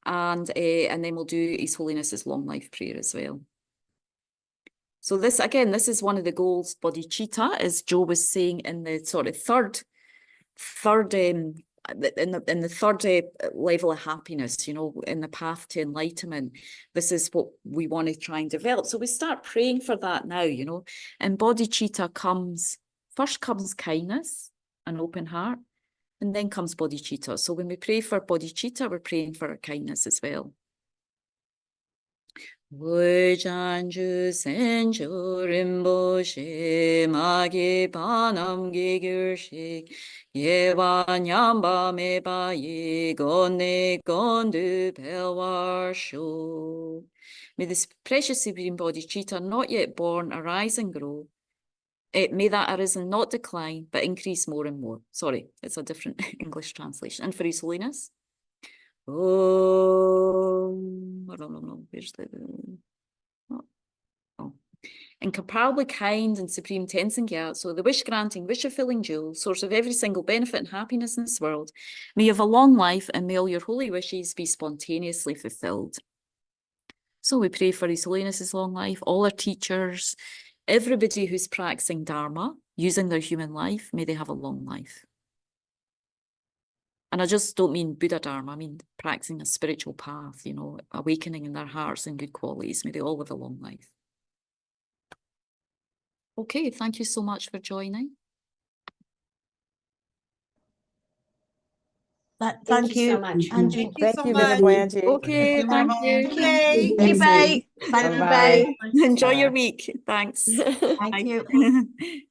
And then we'll do His Holiness's long life prayer as well. So this, again, this is one of the goals, bodhicitta, as Joe was saying, in the sort of third in the third level of happiness, you know, in the path to enlightenment. This is what we want to try and develop. So we start praying for that now, you know. And bodhicitta first comes kindness, an open heart, and then comes bodhicitta. So when we pray for bodhicitta, we're praying for kindness as well. Janju senju rinpoche magi panam gigurshik yewa nyamba meba ye gone gondu pelwar sho. May this precious supreme bodhicitta, not yet born, arise and grow. May that arisen not decline, but increase more and more. Sorry, it's a different English translation. And for His Holiness. I don't know, where's the... Oh. Incomparably kind and supreme Tenzin Gyat, so the wish-granting, wish-fulfilling jewel, source of every single benefit and happiness in this world, may you have a long life and may all your holy wishes be spontaneously fulfilled. So we pray for His Holiness's long life, all our teachers, everybody who's practicing Dharma, using their human life, may they have a long life. And I just don't mean Buddha Dharma, I mean practicing a spiritual path, you know, awakening in their hearts and good qualities. May they all live a long life. Okay, thank you so much for joining. Thank you, so much. Angie. Thank you so Thank you, much. Venerable Angie. Okay, thank you. Okay. Thank you, Faye. Thank you, Bye-bye. Faye. Enjoy your Bye. week. Thanks. Thank Bye. you.